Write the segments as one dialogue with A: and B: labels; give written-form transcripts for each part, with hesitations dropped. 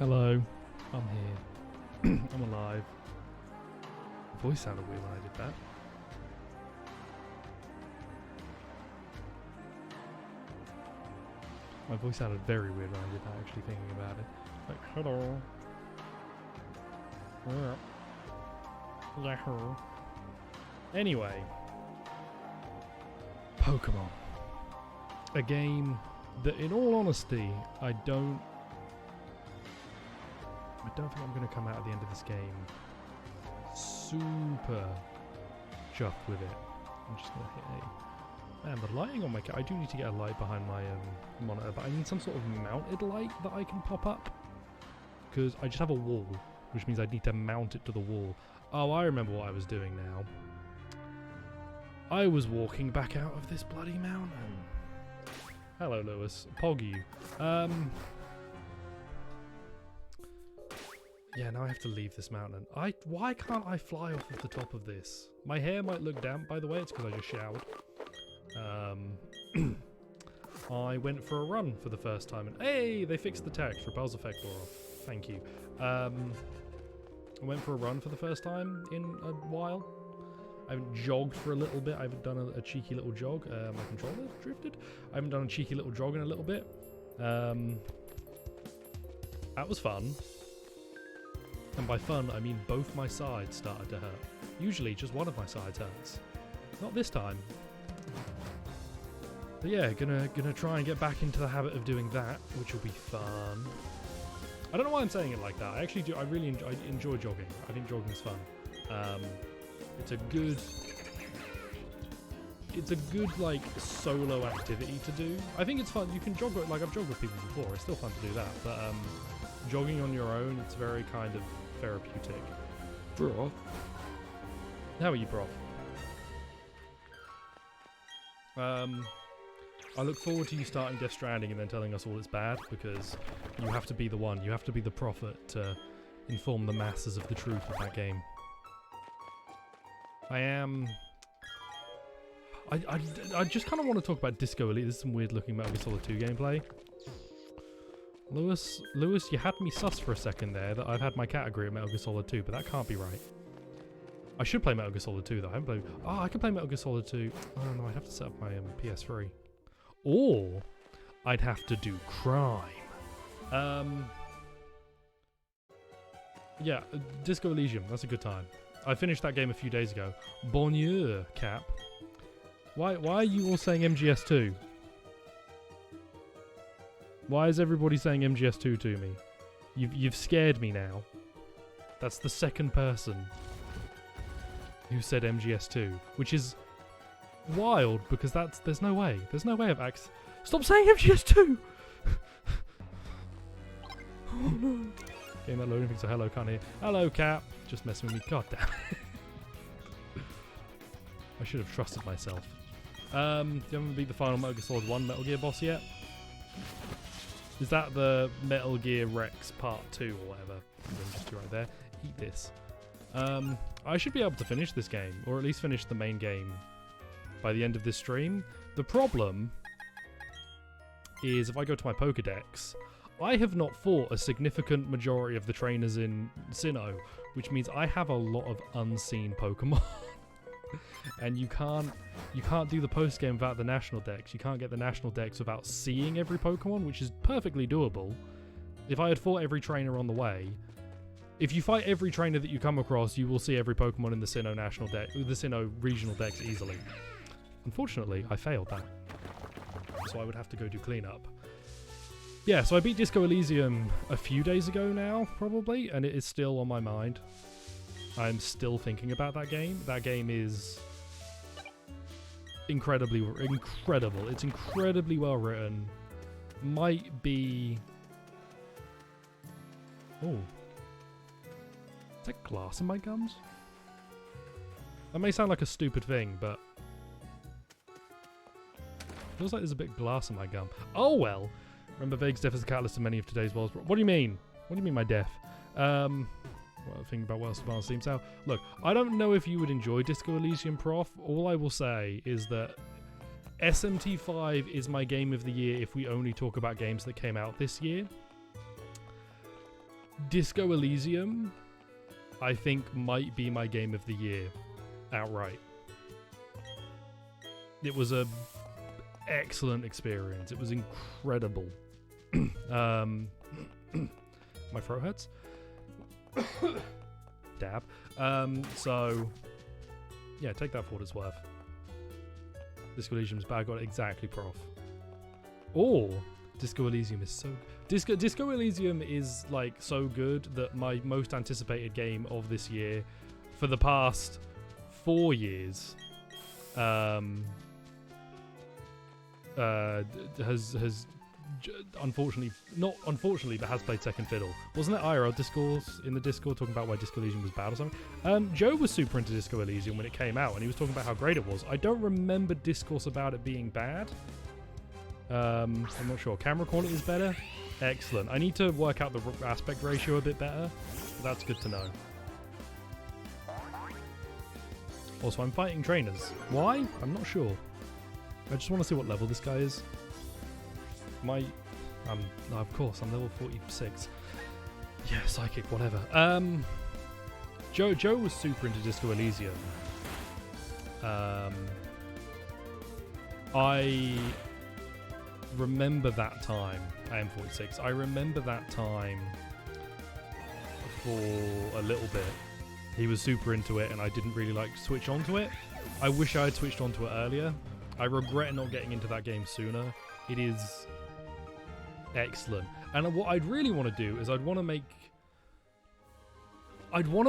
A: Hello, I'm here. I'm alive. My voice sounded weird when I did that. My voice sounded very weird when I did that, actually thinking about it. Like, hello. Yahoo. Anyway. Pokemon. A game that, in all honesty, I don't think I'm going to come out at the end of this game super chuffed with it. I'm just going to hit A. Man, the lighting on my I do need to get a light behind my monitor, but I need some sort of mounted light that I can pop up. Because I just have a wall, which means I need to mount it to the wall. Oh, I remember what I was doing now. I was walking back out of this bloody mountain. Hello, Lewis. Pog you. Yeah, now I have to leave this mountain. Why can't I fly off of the top of this? My hair might look damp, by the way. It's because I just showered. I went for a run for the first time, and hey, they fixed the text. Repels effect wore off. Thank you. I went for a run for the first time in a while. I haven't jogged for a little bit. I haven't done a cheeky little jog. My controller drifted. I haven't done a cheeky little jog in a little bit. That was fun. And by fun, I mean both my sides started to hurt. Usually, just one of my sides hurts. Not this time. But yeah, gonna try and get back into the habit of doing that, which will be fun. I don't know why I'm saying it like that. I actually do. I really enjoy jogging. I think jogging is fun. It's a good like solo activity to do. I think it's fun. You can jog like I've jogged with people before. It's still fun to do that. But jogging on your own, it's very kind of therapeutic. Broth. How are you, Broth? I look forward to you starting Death Stranding and then telling us all it's bad, because you have to be the one. You have to be the prophet to inform the masses of the truth of that game. I just kind of want to talk about Disco Elite. This is some weird looking Metal Gear Solid 2 gameplay. Lewis, you had me sus for a second there that I've had my category of Metal Gear Solid 2, but that can't be right. I should play Metal Gear Solid 2 though. I haven't played. Oh, I can play Metal Gear Solid 2. Oh no, I'd have to set up my PS3. Or I'd have to do Crime. Yeah, Disco Elysium. That's a good time. I finished that game a few days ago. Bonjour, Cap. Why are you all saying MGS2? Why is everybody saying MGS2 to me? You've scared me now. That's the second person who said MGS2, which is wild because there's no way of Stop saying MGS2. Oh no. Game that loading things. So hello, can't hear. Hello, Cap. Just messing with me. God damn it. I should have trusted myself. You haven't beat the final Metal Gear Solid 1 Metal Gear boss yet? Is that the Metal Gear Rex Part 2 or whatever? Just right there. Eat this. I should be able to finish this game, or at least finish the main game by the end of this stream. The problem is if I go to my Pokédex, I have not fought a significant majority of the trainers in Sinnoh, which means I have a lot of unseen Pokemon. And you can't do the post game without the national dex. You can't get the national dex without seeing every Pokemon, which is perfectly doable. If I had fought every trainer on the way, if you fight every trainer that you come across, you will see every Pokemon in the Sinnoh national dex, the Sinnoh regional dex easily. Unfortunately, I failed that, so I would have to go do cleanup. Yeah, so I beat Disco Elysium a few days ago now, probably, and it is still on my mind. I'm still thinking about that game. That game is incredible. It's incredibly well written. Might be... Oh. Is that glass in my gums? That may sound like a stupid thing, but... feels like there's a bit of glass in my gum. Oh well! Remember, Vague's death is the catalyst to many of today's worlds. What do you mean? What do you mean my death? Well, think about what else Advanced seems out. Look, I don't know if you would enjoy Disco Elysium, Prof. All I will say is that SMT5 is my game of the year if we only talk about games that came out this year. Disco Elysium, I think, might be my game of the year outright. It was a excellent experience. It was incredible. My throat hurts. Dab. So yeah, take that for what it's worth. Disco Elysium's bad. I got it exactly, prof. Or Disco Elysium is so Disco Elysium is like so good that my most anticipated game of this year for the past 4 years has unfortunately, not unfortunately, but has played second fiddle. Wasn't it IRL discourse in the Discord talking about why Disco Elysium was bad or something? Joe was super into Disco Elysium when it came out, and he was talking about how great it was. I don't remember discourse about it being bad. I'm not sure. Camera quality is better. Excellent. I need to work out the aspect ratio a bit better, but that's good to know. Also, I'm fighting trainers. Why? I'm not sure. I just want to see what level this guy is. No, of course, I'm level 46. Yeah, psychic, whatever. Joe was super into Disco Elysium. I remember that time. I am 46. I remember that time for a little bit. He was super into it, and I didn't really like switch onto it. I wish I had switched onto it earlier. I regret not getting into that game sooner. It is excellent. And what I'd really want to do is I'd want to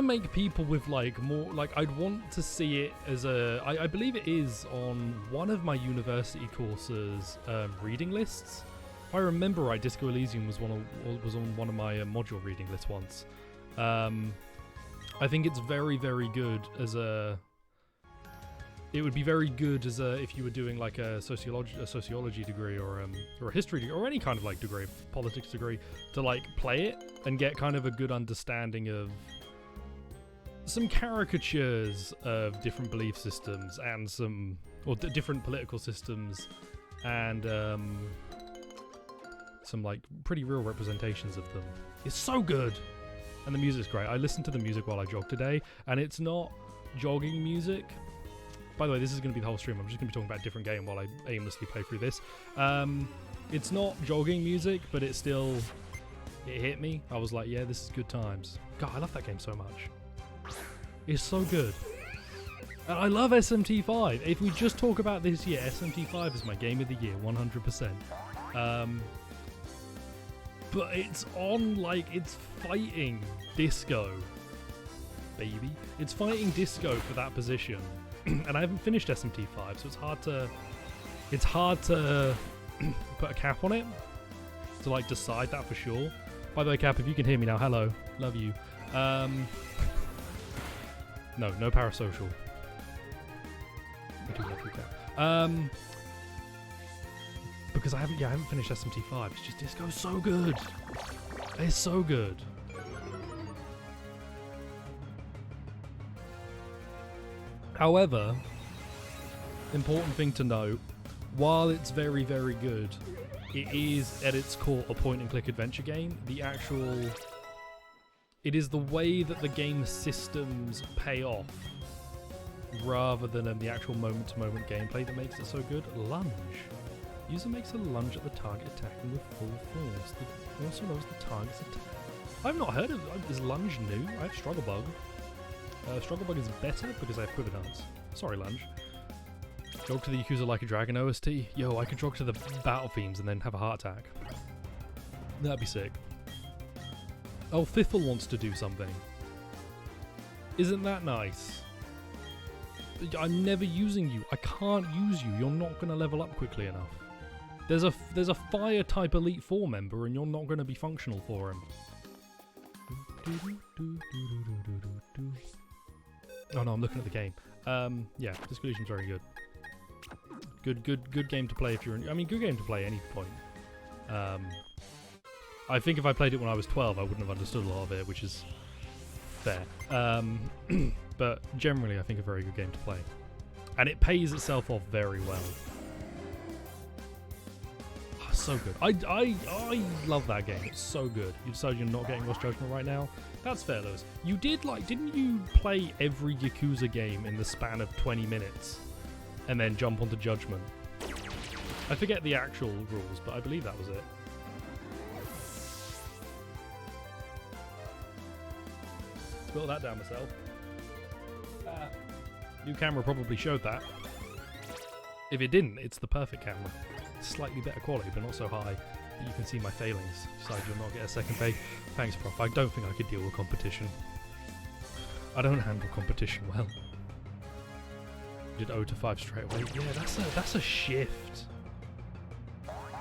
A: make people with like more, like I'd want to see it as a, I believe it is on one of my university courses reading lists. If I remember right, Disco Elysium was on one of my module reading lists once. I think it's very, very good as a, it would be very good as a, if you were doing like a sociology degree or a history degree or any kind of like degree, politics degree, to like play it and get kind of a good understanding of some caricatures of different belief systems and some, or different political systems, and some like pretty real representations of them. It's so good, and the music's great. I listened to the music while I jogged today, and it's not jogging music. By the way, this is going to be the whole stream. I'm just going to be talking about a different game while I aimlessly play through this. It's not jogging music, but it still, it hit me. I was like, yeah, this is good times. God, I love that game so much. It's so good. And I love SMT5. If we just talk about this year, SMT5 is my game of the year, 100%. But it's on, like, it's fighting Disco, baby. It's fighting Disco for that position. And I haven't finished SMT5, so it's hard to put a cap on it to like decide that for sure. By the way, Cap, if you can hear me now, hello, love you. No parasocial. I do love you, Cap. Because I haven't finished SMT5. It's just Disco's so good. It's so good. However, important thing to note, while it's very, very good, it is at its core a point-and-click adventure game. It is the way that the game systems pay off, rather than the actual moment-to-moment gameplay that makes it so good. Lunge. User makes a lunge at the target attacking with full force. Also knows the target's attack. I've not heard of, is lunge new? I have struggle bug. Struggle bug is better because I have quiver dance. Sorry, lunge. Jog to the Yakuza Like a Dragon OST. Yo, I can jog to the battle themes and then have a heart attack. That'd be sick. Oh, Fiffle wants to do something. Isn't that nice? I'm never using you. I can't use you. You're not going to level up quickly enough. There's a fire type Elite 4 member and you're not going to be functional for him. Oh no, I'm looking at the game. Yeah, Disco Elysium's very good. Good game to play if you're good game to play at any point. I think if I played it when I was 12, I wouldn't have understood a lot of it, which is fair. But generally, I think a very good game to play. And it pays itself off very well. so good. I love that game. It's so good. You decided you're not getting Lost Judgment right now? That's fair, Lewis. You did, like, didn't you play every Yakuza game in the span of 20 minutes and then jump onto Judgment? I forget the actual rules, but I believe that was it. Built that down myself. New camera probably showed that. If it didn't, it's the perfect camera. Slightly better quality, but not so high that you can see my failings. Decided you'll not get a second pay. Thanks, Prof. I don't think I could deal with competition. I don't handle competition well. Did 0 to 5 straight away. Yeah, that's a shift.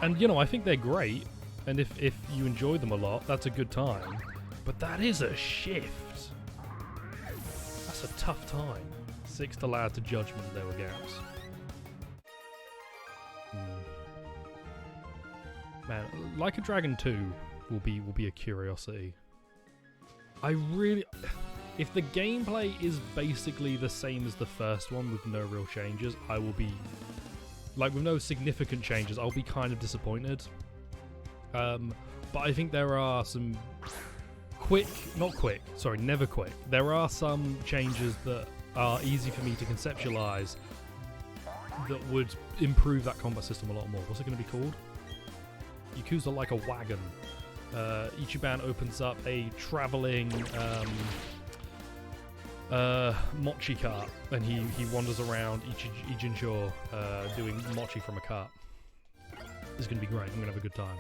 A: And you know, I think they're great. And if you enjoy them a lot, that's a good time. But that is a shift. That's a tough time. 6 to Lad to Judgment, there were gaps. Man, Like a Dragon 2 will be a curiosity. I really... If the gameplay is basically the same as the first one with no real changes, I will be... Like, with no significant changes, I'll be kind of disappointed. But I think there are some... never quick. There are some changes that are easy for me to conceptualize that would improve that combat system a lot more. What's it going to be called? Yakuza Like a Wagon. Ichiban opens up a traveling mochi cart, and he wanders around Ijincho doing mochi from a cart. It's going to be great. I'm going to have a good time.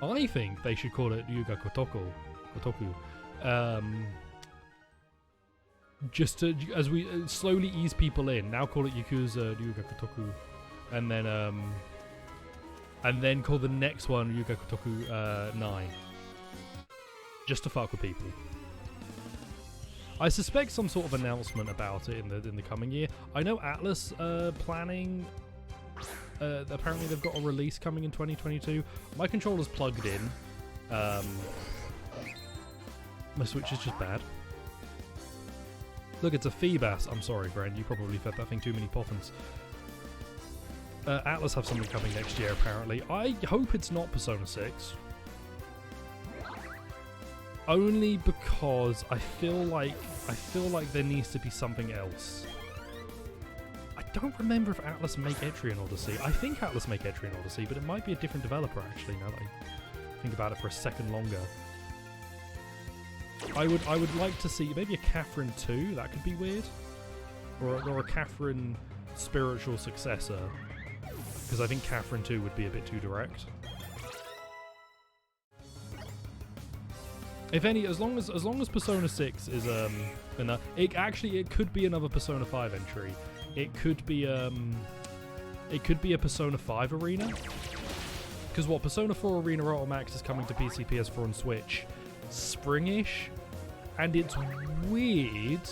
A: I think they should call it Ryuga Kotoku. Just to, as we slowly ease people in, now call it Yakuza Ryuga Kotoku, and then call the next one Ryuga Kotoku 9. Just to fuck with people. I suspect some sort of announcement about it in the coming year. I know Atlas planning. Apparently they've got a release coming in 2022. My controller's plugged in. My Switch is just bad. Look, it's a Feebas. I'm sorry, Brent. You probably fed that thing too many poppins. Atlas have something coming next year, apparently. I hope it's not Persona 6. Only because I feel like there needs to be something else. I don't remember if Atlas make Etrian Odyssey. I think Atlas make Etrian Odyssey, but it might be a different developer actually, now that I think about it for a second longer. I would like to see maybe a Catherine 2, that could be weird. Or a Catherine spiritual successor. Because I think Catherine 2 would be a bit too direct. If any, as long as Persona 6 is enough, it could be another Persona 5 entry. It could be a Persona 5 arena. Because what, Persona 4 Arena Ultimax is coming to PC, PS4 and Switch springish, and it's weird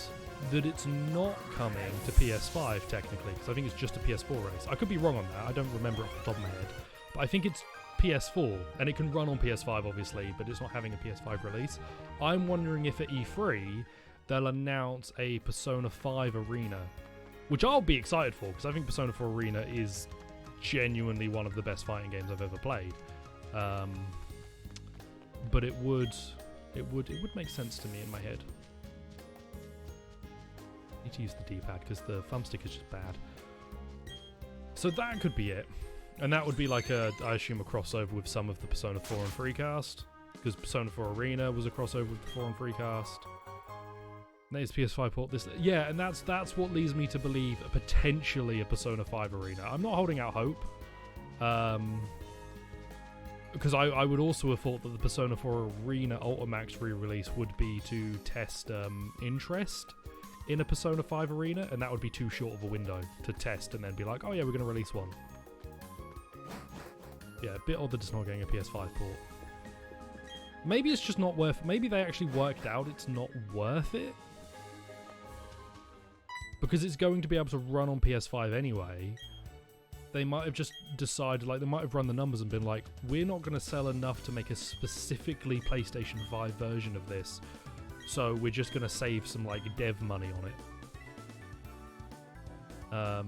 A: that it's not coming to PS5 technically, because I think it's just a PS4 release. I could be wrong on that, I don't remember off the top of my head, but I think it's PS4, and it can run on PS5 obviously, but it's not having a PS5 release. I'm wondering if at E3 they'll announce a Persona 5 Arena, which I'll be excited for, because I think Persona 4 Arena is genuinely one of the best fighting games I've ever played. But it would make sense to me in my head. I need to use the D-pad because the thumbstick is just bad. So that could be it. And that would be like I assume a crossover with some of the Persona 4 and 3 cast, because Persona 4 Arena was a crossover with the 4 and 3 cast. There's PS5 port. Yeah, and that's what leads me to believe potentially a Persona 5 Arena. I'm not holding out hope, because I would also have thought that the Persona 4 Arena Ultimax re-release would be to test interest in a Persona 5 Arena, and that would be too short of a window to test and then be like, oh yeah, we're going to release one. Yeah, a bit odd that it's not getting a PS5 port. Maybe it's just not worth... Maybe they actually worked out it's not worth it. Because it's going to be able to run on PS5 anyway. They might have just decided, like, they might have run the numbers and been like, we're not going to sell enough to make a specifically PlayStation 5 version of this. So we're just going to save some, like, dev money on it.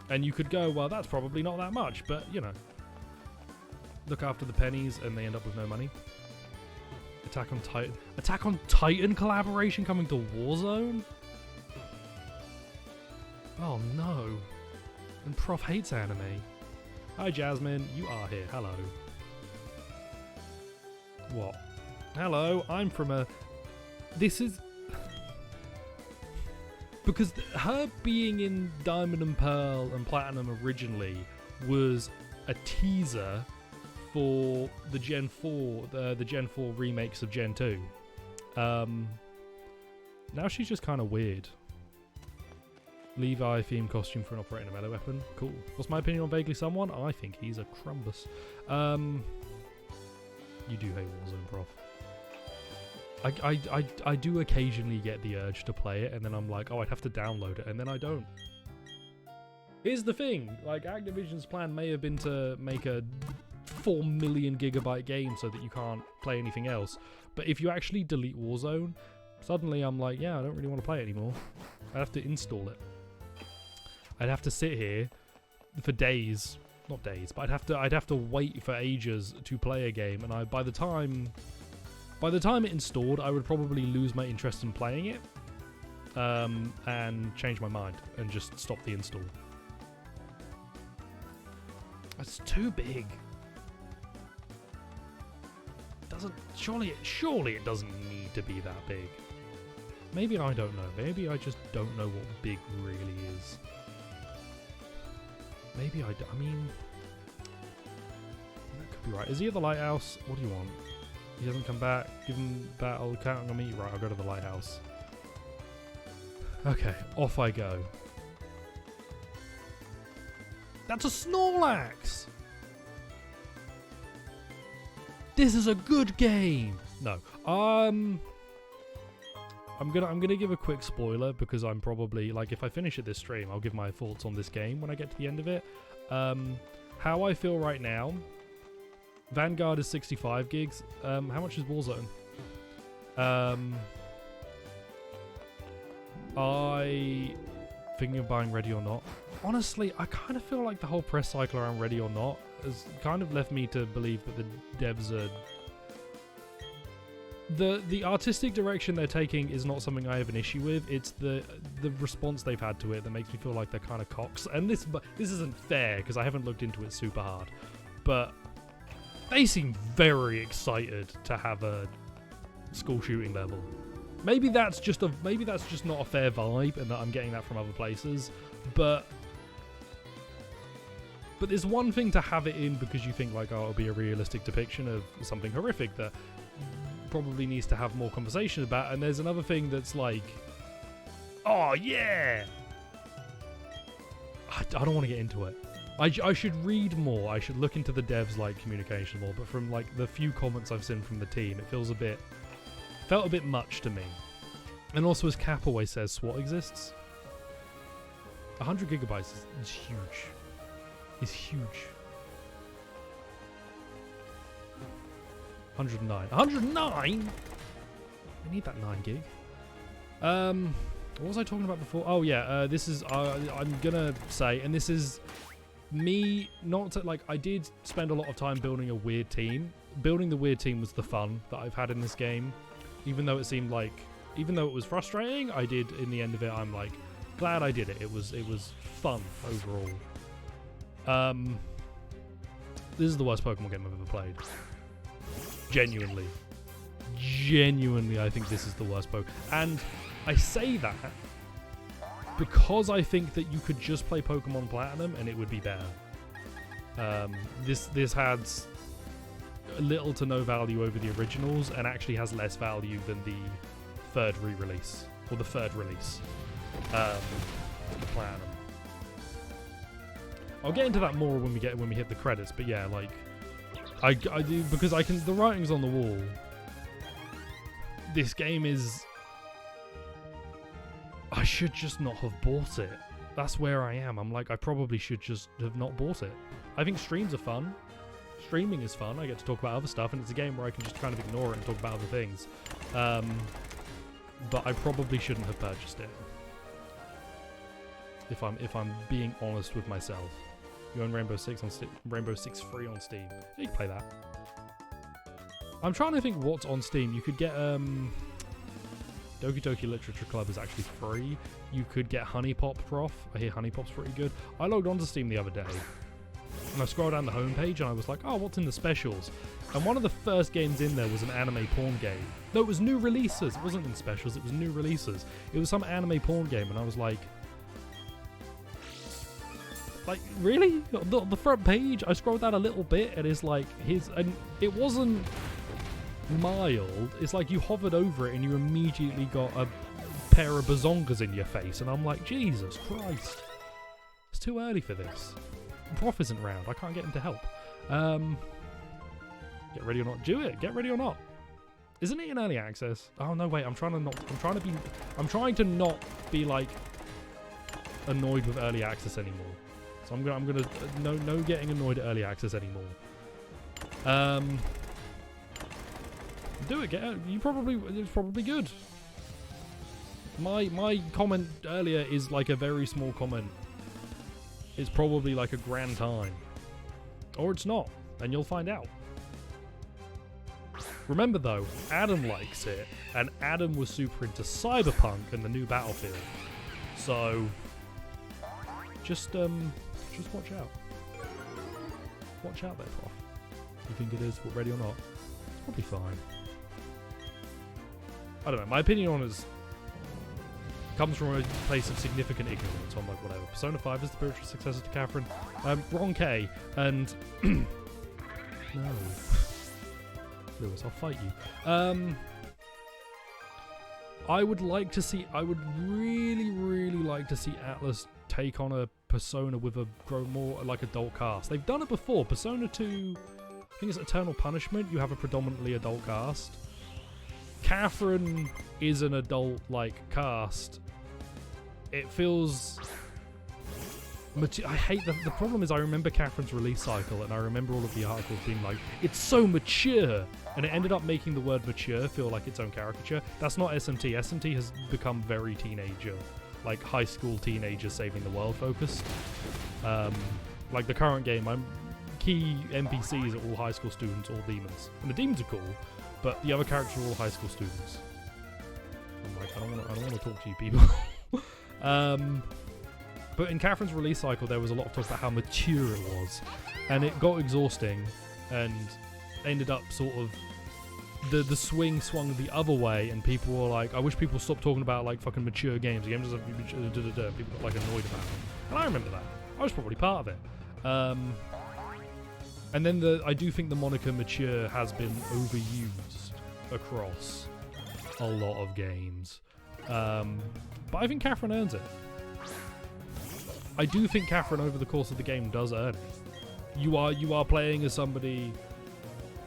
A: And you could go, well, that's probably not that much, but, you know. Look after the pennies and they end up with no money. Attack on Titan. Attack on Titan collaboration coming to Warzone? Oh, no. And Prof hates anime. Hi, Jasmine. You are here. Hello. What? Hello. I'm from a... This is... Because her being in Diamond and Pearl and Platinum originally was a teaser for the Gen 4, the Gen 4 remakes of Gen 2. Now she's just kind of weird. Levi theme costume for an operating a melee weapon. Cool. What's my opinion on Vaguely Someone? I think he's a crumbus. You do hate Warzone, Prof. I do occasionally get the urge to play it, and then I'm like, oh, I'd have to download it, and then I don't. Here's the thing, like, Activision's plan may have been to make a 4 million gigabyte game so that you can't play anything else, but if you actually delete Warzone, suddenly I'm like, yeah, I don't really want to play it anymore. I'd have to install it. I'd have to sit here for days, not days, but I'd have to wait for ages to play a game, and by the time it installed, I would probably lose my interest in playing it, and change my mind and just stop the install. It's too big. Surely it doesn't need to be that big. Maybe I don't know. Maybe I just don't know what big really is. Maybe I mean, that could be right. Is he at the lighthouse? What do you want? He hasn't come back. Give him that. I'll count on me. Right, I'll go to the lighthouse. Okay, off I go. That's a Snorlax! This is a good game! No. I'm gonna give a quick spoiler because I'm probably, like, if I finish it this stream, I'll give my thoughts on this game when I get to the end of it. How I feel right now, Vanguard is 65 gigs. How much is Warzone? I thinking of buying Ready or Not. Honestly, I kind of feel like the whole press cycle around Ready or Not has kind of left me to believe that the devs are... The artistic direction they're taking is not something I have an issue with. It's the response they've had to it that makes me feel like they're kind of cocks. And this isn't fair because I haven't looked into it super hard. But they seem very excited to have a school shooting level. Maybe that's just not a fair vibe, and that I'm getting that from other places. But there's one thing to have it in because you think like, oh, it'll be a realistic depiction of something horrific that probably needs to have more conversation about, and there's another thing that's like, oh yeah, I don't want to get into it. I should read more. I should look into the devs like communication more. But from like the few comments I've seen from the team, it felt a bit much to me. And also, as Cap always says, SWAT exists. 100 gigabytes is huge. It's huge. 109. 109? I need that 9 gig. What was I talking about before? Oh yeah, this is, I'm gonna say, and this is me, not to, like, I did spend a lot of time building a weird team. Building the weird team was the fun that I've had in this game. Even though it was frustrating, I did, in the end of it, I'm like, glad I did it. It was fun overall. This is the worst Pokemon game I've ever played. Genuinely, I think this is the worst Pokemon. And I say that because I think that you could just play Pokemon Platinum and it would be better. This has little to no value over the originals and actually has less value than the third re-release, or the third release, the Platinum. I'll get into that more when we hit the credits, but yeah, like, I do, because the writing's on the wall. This game is, I should just not have bought it. That's where I am. I'm like, I probably should just have not bought it. I think streams are fun. Streaming is fun. I get to talk about other stuff, and it's a game where I can just kind of ignore it and talk about other things. But I probably shouldn't have purchased it. If I'm being honest with myself. You own Rainbow Six on Rainbow Six free on Steam. You can play that. I'm trying to think what's on Steam. You could get Doki Doki Literature Club is actually free. You could get Honey Pop Prof. I hear Honey Pop's pretty good. I logged onto Steam the other day, and I scrolled down the homepage, and I was like, oh, what's in the specials? And one of the first games in there was an anime porn game. No, it was new releases. It wasn't in specials. It was new releases. It was some anime porn game, and I was like, really? The front page? I scrolled down a little bit, and it's like and it wasn't mild. It's like you hovered over it and you immediately got a pair of bazongas in your face, and I'm like, Jesus Christ, it's too early for this. Prof isn't round. I can't get him to help. Get ready or not. Do it. Get ready or not. Isn't it in early access? Oh no, wait. I'm trying to not be like annoyed with early access anymore. So I'm gonna no getting annoyed at early access anymore. Do it. Get out. It's probably good. My comment earlier is like a very small comment. It's probably like a grand time, or it's not, and you'll find out. Remember though, Adam likes it, and Adam was super into Cyberpunk and the new Battlefield. So just watch out. Watch out there, Prof. You think it is ready or not? It's probably fine. I don't know. My opinion on it comes from a place of significant ignorance. So I'm like, whatever. Persona 5 is the spiritual successor to Catherine. Wrong K. And no, Lewis, I'll fight you. I would really, really like to see Atlas take on a Persona with a more like adult cast. They've done it before. Persona 2, I think it's Eternal Punishment. You have a predominantly adult cast. Catherine is an adult like cast. It feels I hate the problem is I remember Catherine's release cycle, and I remember all of the articles being like, it's so mature, and it ended up making the word mature feel like its own caricature. That's not SMT. SMT has become very teenager, like high school teenager saving the world focused. Like the current game, key NPCs are all high school students, all demons, and the demons are cool, but the other characters are all high school students. I'm like, I don't want to talk to you people. But in Catherine's release cycle, there was a lot of talk about how mature it was, and it got exhausting, and ended up sort of the swing swung the other way, and people were like, I wish people stopped talking about like fucking mature games. The game doesn't have to be mature. People got like annoyed about it, and I remember that. I was probably part of it. And then I do think the moniker mature has been overused across a lot of games. But I think Catherine earns it. I do think Catherine over the course of the game does earn it. You are playing as somebody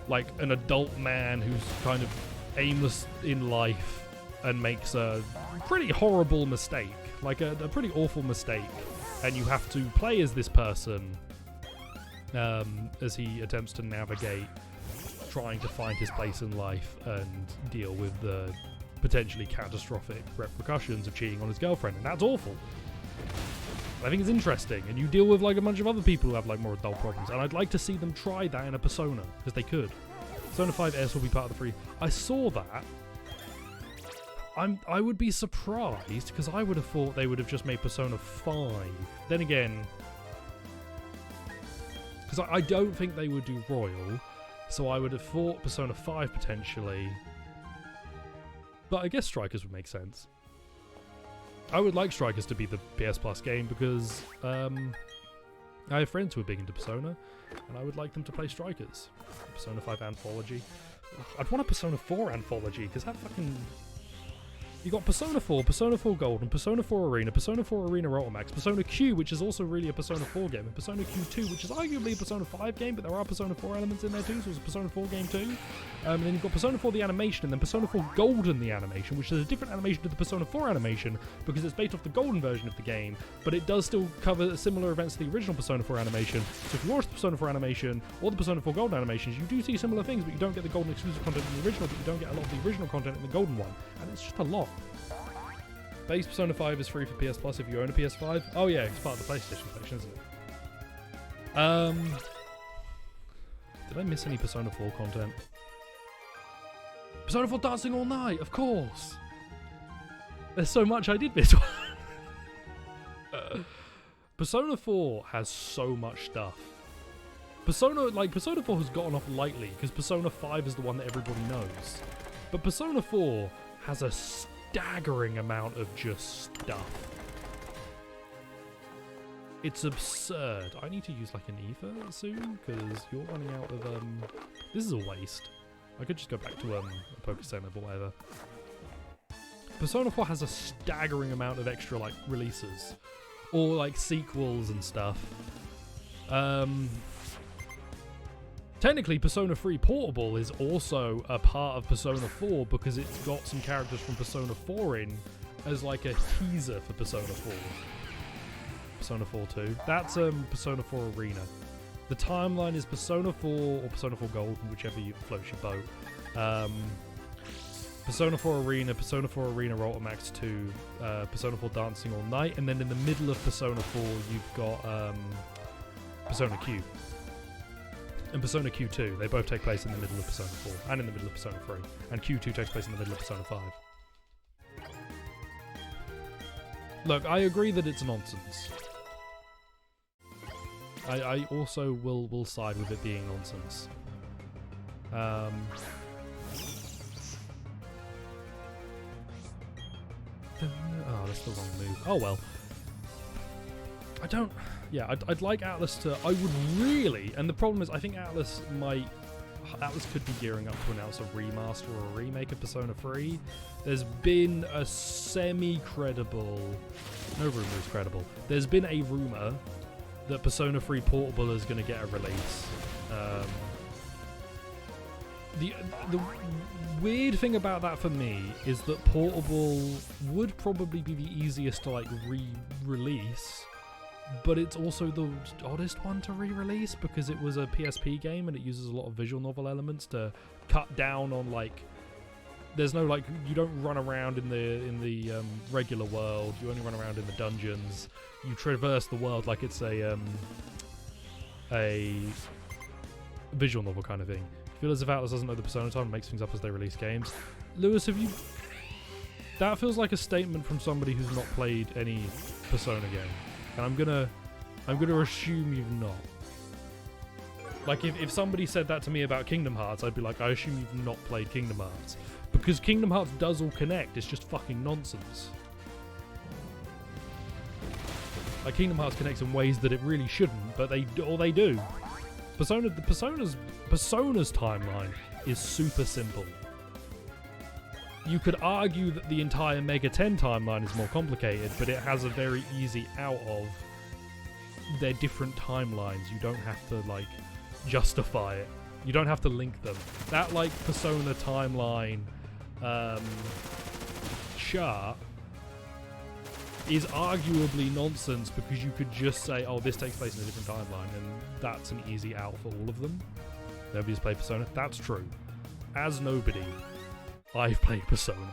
A: like an adult man who's kind of aimless in life and makes a pretty horrible mistake, like a pretty awful mistake, and you have to play as this person as he attempts to navigate trying to find his place in life and deal with the potentially catastrophic repercussions of cheating on his girlfriend, and that's awful. I think it's interesting, and you deal with like a bunch of other people who have like more adult problems, and I'd like to see them try that in a Persona, because they could. Persona 5S will be part of the free. I saw that. I would be surprised, because I would have thought they would have just made Persona 5. Then again, because I don't think they would do Royal, so I would have thought Persona 5 potentially. But I guess Strikers would make sense. I would like Strikers to be the PS Plus game because I have friends who are big into Persona, and I would like them to play Strikers. Persona 5 Anthology. I'd want a Persona 4 Anthology, because that fucking... You got Persona 4, Persona 4 Golden, Persona 4 Arena, Persona 4 Arena Ultimax, Persona Q, which is also really a Persona 4 game, and Persona Q2, which is arguably a Persona 5 game, but there are Persona 4 elements in there too, so it's a Persona 4 game too. And then you've got Persona 4 the animation, and then Persona 4 Golden the animation, which is a different animation to the Persona 4 animation, because it's based off the Golden version of the game, but it does still cover similar events to the original Persona 4 animation. So if you watch the Persona 4 animation, or the Persona 4 Golden animations, you do see similar things, but you don't get the Golden exclusive content in the original, but you don't get a lot of the original content in the Golden one, and it's just a lot. Base Persona 5 is free for PS Plus if you own a PS5. Oh yeah, it's part of the PlayStation collection, isn't it? Did I miss any Persona 4 content? Persona 4 Dancing All Night, of course! There's so much I did miss. Persona 4 has so much stuff. Persona 4 has gotten off lightly because Persona 5 is the one that everybody knows. But Persona 4 has a staggering amount of just stuff. It's absurd. I need to use like an ether soon because you're running out of this is a waste. I could just go back to a Pokégamer or whatever. Persona 4 has a staggering amount of extra like releases or like sequels and stuff. Technically, Persona 3 Portable is also a part of Persona 4 because it's got some characters from Persona 4 in as like a teaser for Persona 4. Persona 4 2. That's Persona 4 Arena. The timeline is Persona 4 or Persona 4 Gold, whichever floats your boat. Persona 4 Arena, Persona 4 Arena Ultimax 2, Persona 4 Dancing All Night, and then in the middle of Persona 4 you've got Persona Q. And Persona Q2, they both take place in the middle of Persona 4 and in the middle of Persona 3. And Q2 takes place in the middle of Persona 5. Look, I agree that it's nonsense. I also will side with it being nonsense. Oh, that's the wrong move. Oh well. I don't... Yeah, I'd like Atlas to... I would really... And the problem is, I think Atlas could be gearing up to announce a remaster or a remake of Persona 3. There's been a semi-credible... No rumour is credible. There's been a rumour that Persona 3 Portable is going to get a release. The weird thing about that for me is that Portable would probably be the easiest to like re-release, but it's also the oddest one to re-release because it was a PSP game and it uses a lot of visual novel elements to cut down on like... There's no like... You don't run around in the regular world. You only run around in the dungeons. You traverse the world like it's a visual novel kind of thing. I feel as if Atlas doesn't know the Persona time and makes things up as they release games. Lewis, have you... That feels like a statement from somebody who's not played any Persona game. And I'm gonna assume you've not. Like if somebody said that to me about Kingdom Hearts, I'd be like, I assume you've not played Kingdom Hearts. Because Kingdom Hearts does all connect, it's just fucking nonsense. Like Kingdom Hearts connects in ways that it really shouldn't, but they do. Persona's timeline is super simple. You could argue that the entire Mega 10 timeline is more complicated, but it has a very easy out of their different timelines. You don't have to, like, justify it. You don't have to link them. That, like, Persona timeline chart is arguably nonsense because you could just say, oh, this takes place in a different timeline, and that's an easy out for all of them. Nobody's played Persona. That's true. As nobody, I've played Persona.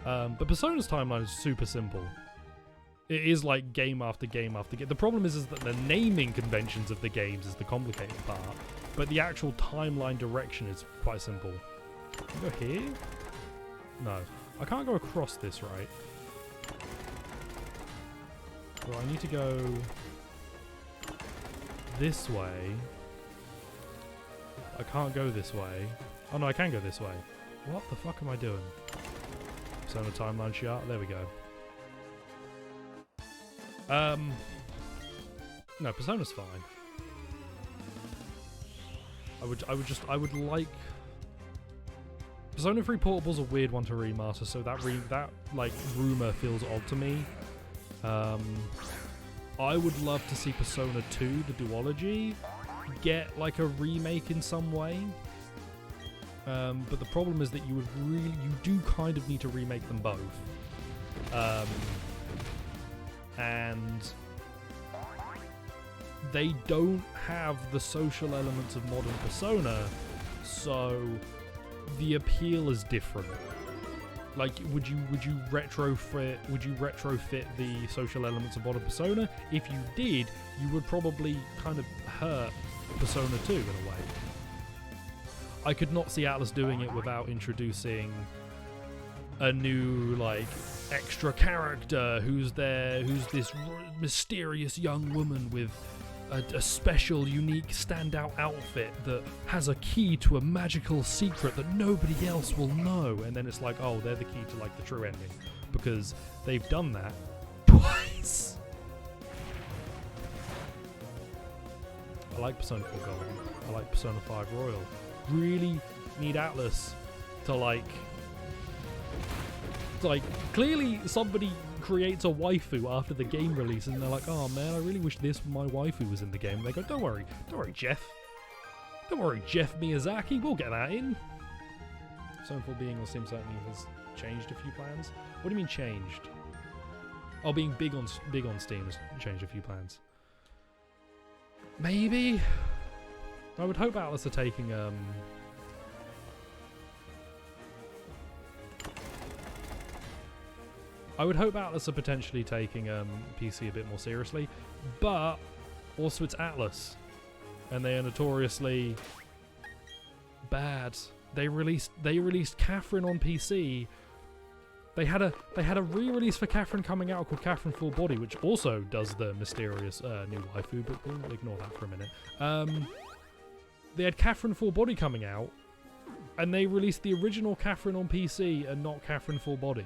A: But Persona's timeline is super simple. It is like game after game after game. The problem is that the naming conventions of the games is the complicated part, but the actual timeline direction is quite simple. Can I go here? No. I can't go across this, right? So I need to go this way. I can't go this way. Oh no, I can go this way. What the fuck am I doing? Persona timeline chart. There we go. No, Persona's fine. I would like... Persona 3 Portable's a weird one to remaster, so that like rumor feels odd to me. I would love to see Persona 2, the duology, get like a remake in some way. But the problem is that you do kind of need to remake them both. And they don't have the social elements of modern Persona, so the appeal is different. Like, would you retrofit the social elements of modern Persona? If you did, you would probably kind of hurt Persona 2 in a way. I could not see Atlas doing it without introducing a new, like, extra character who's this mysterious young woman with a special, unique, standout outfit that has a key to a magical secret that nobody else will know. And then it's like, oh, they're the key to, like, the true ending. Because they've done that twice. I like Persona 4 Golden. I like Persona 5 Royal. Really need Atlas to, like, clearly somebody creates a waifu after the game release and they're like, oh man, I really wish my waifu was in the game. And they go, don't worry Jeff Miyazaki, we'll get that in. Persona 4 being on Steam certainly has changed a few plans. What do you mean changed? Oh, being big on Steam has changed a few plans. Maybe. I would hope Atlas are taking I would hope Atlas are potentially taking PC a bit more seriously, but also it's Atlas, and they are notoriously bad. They released Catherine on PC. They had a re-release for Catherine coming out called Catherine Full Body, which also does the mysterious new waifu, but we'll ignore that for a minute. They had Catherine Full Body coming out, and they released the original Catherine on PC and not Catherine Full Body.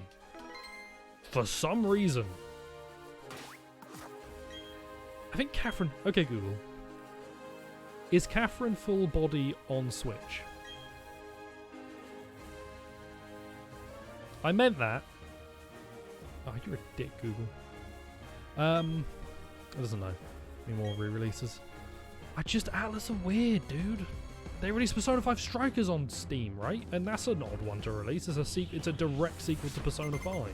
A: For some reason. I think Catherine... Okay, Google. Is Catherine Full Body on Switch? I meant that. Oh, you're a dick, Google. It doesn't know. Any more re-releases? Atlas are weird, dude. They released Persona 5 Strikers on Steam, right? And that's an odd one to release. It's a direct sequel to Persona 5.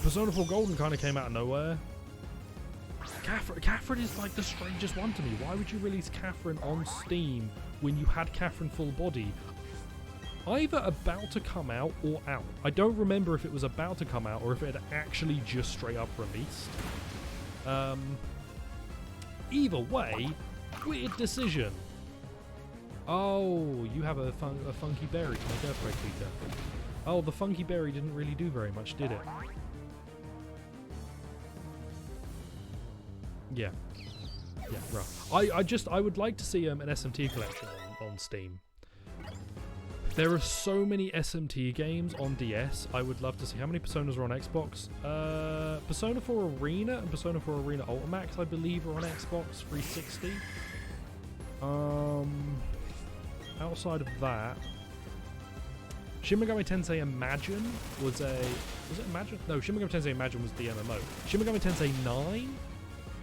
A: Persona 4 Golden kind of came out of nowhere. Catherine is like the strangest one to me. Why would you release Catherine on Steam when you had Catherine Full Body either about to come out or out? I don't remember if it was about to come out or if it had actually just straight up released. Either way, weird decision. Oh, you have a funky berry to make earthquake beater. Oh, the funky berry didn't really do very much, did it? Yeah. Yeah, rough. I would like to see an SMT collection on Steam. There are so many SMT games on DS. I would love to see. How many Personas are on Xbox? Persona 4 Arena and Persona 4 Arena Ultimax, I believe, are on Xbox 360. Outside of that, Shin Megami Tensei Imagine was it Imagine? No, Shin Megami Tensei Imagine was the MMO. Shin Megami Tensei 9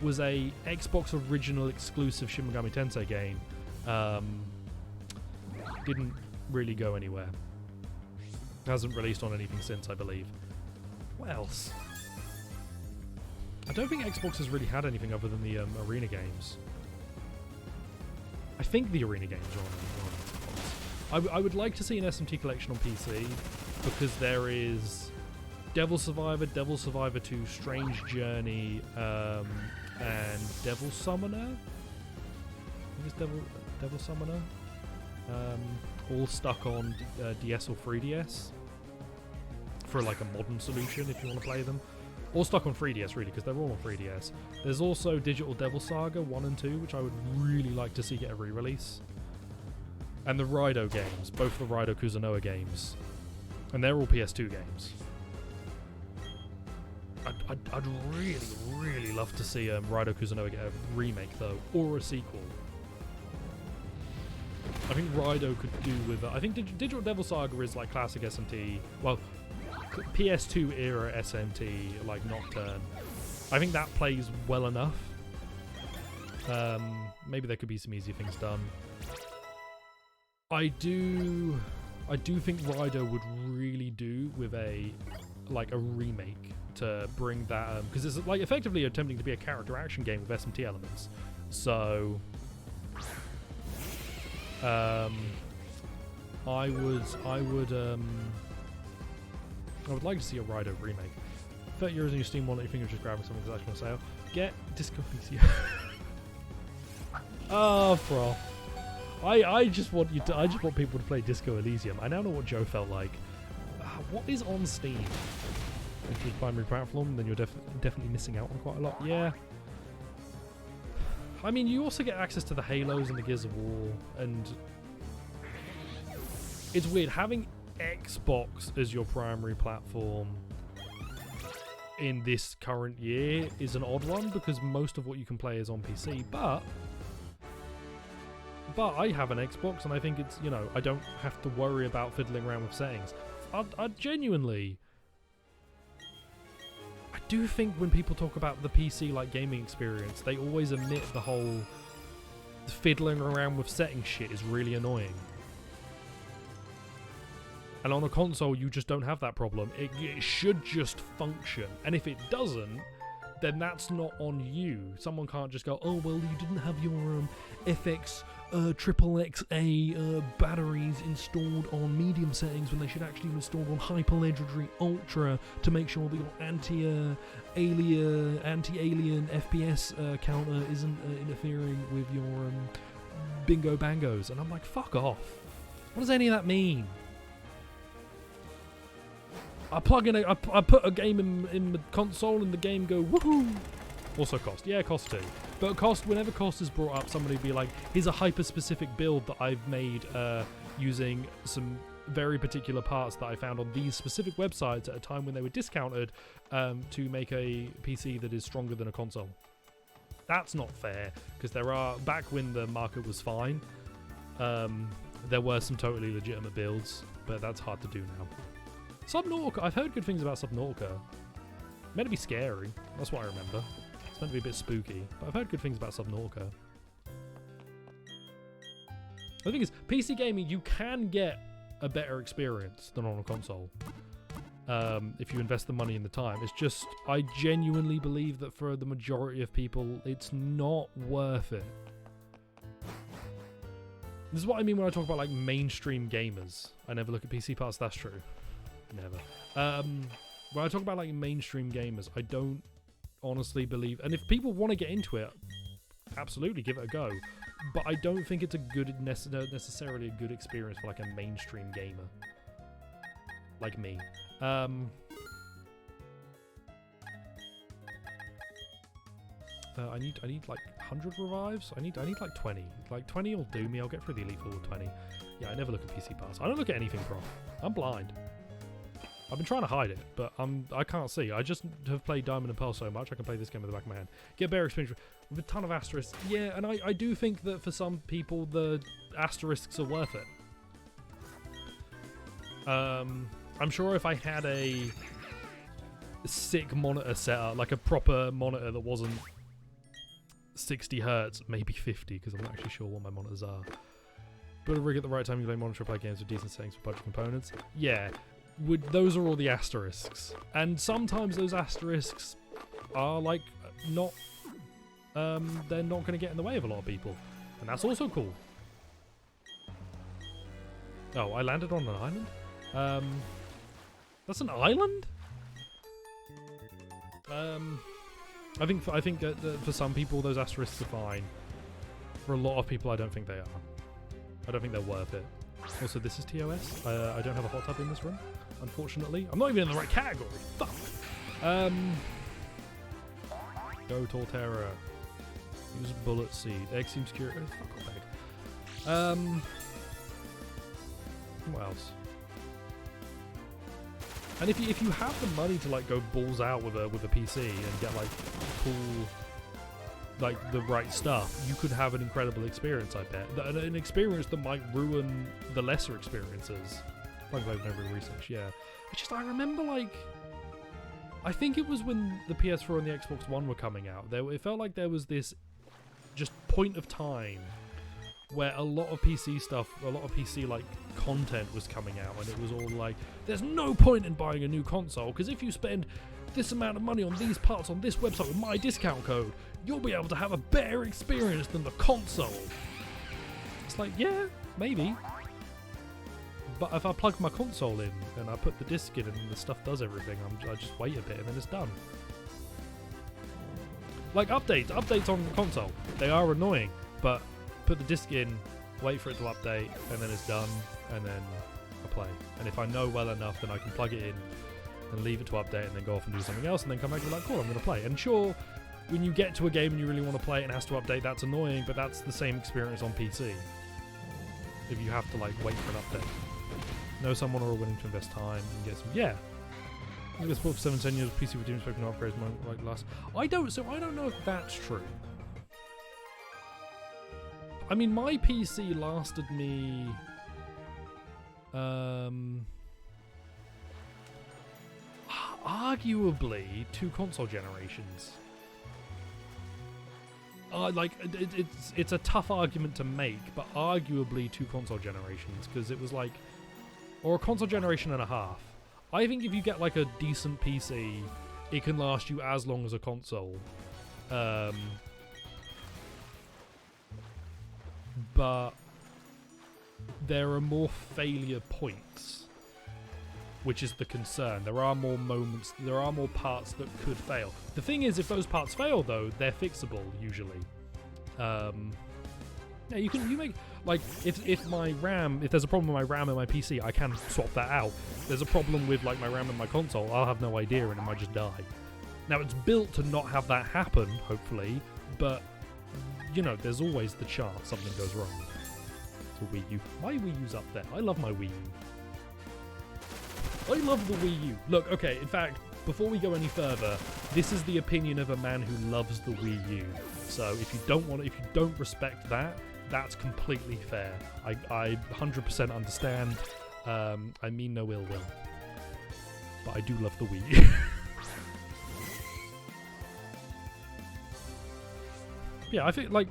A: was a Xbox original exclusive Shin Megami Tensei game. Didn't really go anywhere. Hasn't released on anything since, I believe. What else? I don't think Xbox has really had anything other than the Arena games. I think the Arena games are on Xbox. I would like to see an SMT collection on PC because there is Devil Survivor, Devil Survivor 2, Strange Journey, and Devil Summoner. I think it's Devil Summoner. All stuck on DS or 3DS for like a modern solution if you want to play them. All stuck on 3DS really, because they're all on 3DS. There's also Digital Devil Saga 1 and 2, which I would really like to see get a re-release. And the Raido games, both the Raido Kuzunoa games. And they're all PS2 games. I'd really, really love to see Raido Kuzunoa get a remake though, or a sequel. I think Raido could do with... I think Digital Devil Saga is like classic SMT. Well, PS2 era SMT, like Nocturne. I think that plays well enough. Maybe there could be some easier things done. I do think Raido would really do with a remake to bring that, because it's like effectively attempting to be a character action game with SMT elements. So I would like to see a Rido remake. €30 in your Steam wallet, you think you're just grabbing something that's actually on sale. Get Disco PC. Oh, bro. I just want people to play Disco Elysium. I now know what Joe felt like. What is on Steam? If it's primary platform, then you're definitely missing out on quite a lot. Yeah. I mean, you also get access to the Halos and the Gears of War, and it's weird having Xbox as your primary platform in this current year is an odd one because most of what you can play is on PC, but I have an Xbox and I think it's, you know, I don't have to worry about fiddling around with settings. I genuinely, I do think when people talk about the PC like gaming experience, they always omit the whole fiddling around with settings shit is really annoying. And on a console, you just don't have that problem. It should just function. And if it doesn't, then that's not on you. Someone can't just go, oh, well, you didn't have your FX XXXA batteries installed on medium settings when they should actually be installed on Hyper Legendary Ultra to make sure that your anti-alien FPS counter isn't interfering with your bingo bangos. And I'm like, fuck off. What does any of that mean? I plug in I put a game in the console and the game go woohoo. Also cost. Yeah, cost too. But cost, whenever cost is brought up, somebody would be like, here's a hyper-specific build that I've made using some very particular parts that I found on these specific websites at a time when they were discounted to make a PC that is stronger than a console. That's not fair, because back when the market was fine, there were some totally legitimate builds, but that's hard to do now. Subnautica, I've heard good things about Subnautica. Meant to be scary, that's what I remember. It's meant to be a bit spooky, but I've heard good things about Subnautica. The thing is, PC gaming, you can get a better experience than on a console. If you invest the money and the time. It's just, I genuinely believe that for the majority of people, it's not worth it. This is what I mean when I talk about like mainstream gamers. I never look at PC parts, that's true. Never. When I talk about like mainstream gamers, I don't honestly believe, and if people want to get into it, absolutely give it a go, but I don't think it's a good necessarily a good experience for like a mainstream gamer like me. I need like 100 revives. I need like 20. Like 20 will do me. I'll get through the Elite Four with 20. Yeah, I never look at PC parts. I don't look at anything, bro. I'm blind. I've been trying to hide it, but I can't see. I just have played Diamond and Pearl so much, I can play this game with the back of my hand. Get better experience with a ton of asterisks. Yeah, and I do think that for some people, the asterisks are worth it. I'm sure if I had a sick monitor setup, like a proper monitor that wasn't 60 hertz, maybe 50, because I'm not actually sure what my monitors are. But a rig at the right time, you play monitor, play games with decent settings for budget components. Yeah. Those are all the asterisks, and sometimes those asterisks are like not they're not going to get in the way of a lot of people, and that's also cool. Oh, I landed on an island. That's an island. I think that for some people those asterisks are fine. For a lot of people, I don't think they are. I don't think they're worth it. Also, this is TOS. I don't have a hot tub in this room, unfortunately. I'm not even in the right category. Fuck. Go Torterra. Use Bullet Seed. Egg seems curious. Fuck off, egg. What else? And if you have the money to like go balls out with a PC and get like cool, like the right stuff, you could have an incredible experience, I bet. An experience that might ruin the lesser experiences. Like I've never researched, yeah. I remember like, I think it was when the PS4 and the Xbox One were coming out, it felt like there was this just point of time where a lot of PC stuff, a lot of PC like content was coming out, and it was all like, there's no point in buying a new console, because if you spend this amount of money on these parts on this website with my discount code, you'll be able to have a better experience than the console. It's like, yeah, maybe. if I plug my console in and I put the disc in and the stuff does everything, I just wait a bit and then it's done. Like updates on the console, they are annoying, but put the disc in, wait for it to update, and then it's done, and then I play. And if I know well enough, then I can plug it in and leave it to update and then go off and do something else and then come back and be like, cool, I'm going to play. And sure, when you get to a game and you really want to play it and it has to update, that's annoying, but that's the same experience on PC. If you have to like wait for an update. Know someone or are willing to invest time and get some, yeah. I guess for 7-10 years, PC with expecting upgrades like last. I don't know if that's true. I mean, my PC lasted me arguably 2 console generations. Like it's a tough argument to make, but arguably 2 console generations, because it was like, or a console generation and a half. I think if you get like a decent PC, it can last you as long as a console. But there are more failure points, which is the concern. There are more moments, there are more parts that could fail. The thing is, if those parts fail though, they're fixable usually. Yeah, you make, like, if there's a problem with my RAM and my PC, I can swap that out. If there's a problem with like my RAM and my console, I'll have no idea and it might just die. Now it's built to not have that happen, hopefully, but you know, there's always the chance something goes wrong. So Wii U. My Wii U's up there. I love my Wii U. I love the Wii U. Look, okay, in fact, before we go any further, this is the opinion of a man who loves the Wii U. So if you don't respect that, that's completely fair. I 100% understand. I mean no ill will. But I do love the Wii U. Yeah, I think like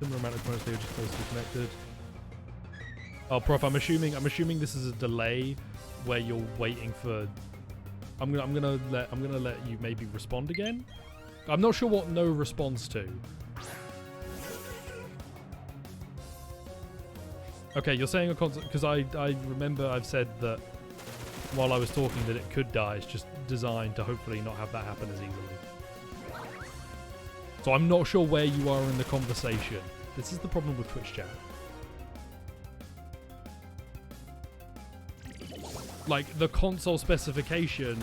A: similar amount of components, they were just closely connected. Oh, Prof, I'm assuming this is a delay where you're waiting for. I'm gonna let you maybe respond again. I'm not sure what no responds to. Okay, you're saying a console, because I remember I've said that while I was talking that it could die. It's just designed to hopefully not have that happen as easily. So I'm not sure where you are in the conversation. This is the problem with Twitch chat. Like, the console specification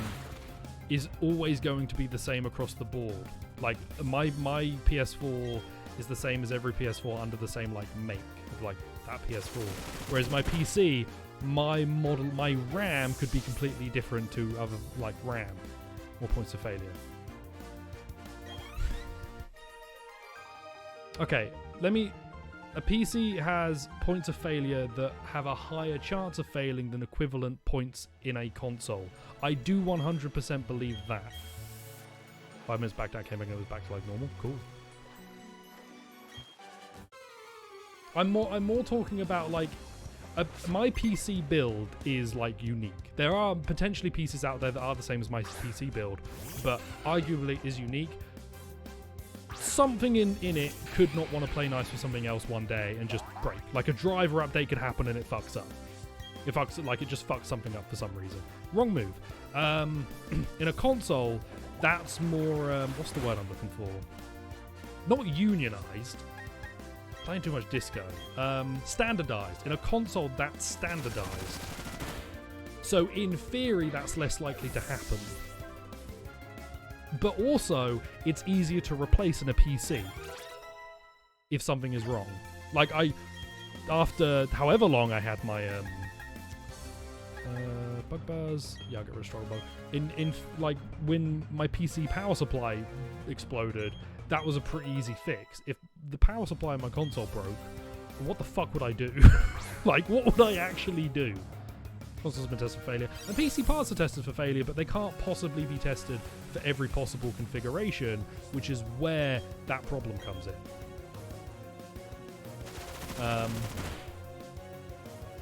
A: is always going to be the same across the board. Like, my PS4 is the same as every PS4 under the same, like, make of, like, that PS4. Whereas my PC, my RAM could be completely different to other, like, RAM or points of failure. Okay, a PC has points of failure that have a higher chance of failing than equivalent points in a console. I do 100% believe that. 5 minutes back, that came back and it was back to like normal. Cool. I'm more talking about like my PC build is like unique. There are potentially pieces out there that are the same as my PC build, but arguably is unique. Something in it could not want to play nice with something else one day and just break. Like a driver update could happen and it fucks up. It just fucks something up for some reason. Wrong move. In a console, that's more, what's the word I'm looking for? Not unionized. Playing too much disco. Standardized. In a console, that's standardized. So in theory, that's less likely to happen. But also, it's easier to replace in a PC if something is wrong. Like, after however long I had my bug buzz, yeah, I'll get rid of struggle bug. In like when my PC power supply exploded, that was a pretty easy fix. If the power supply in my console broke, what the fuck would I do? Like, what would I actually do? Console's been tested for failure. And PC parts are tested for failure, but they can't possibly be tested for every possible configuration, which is where that problem comes in.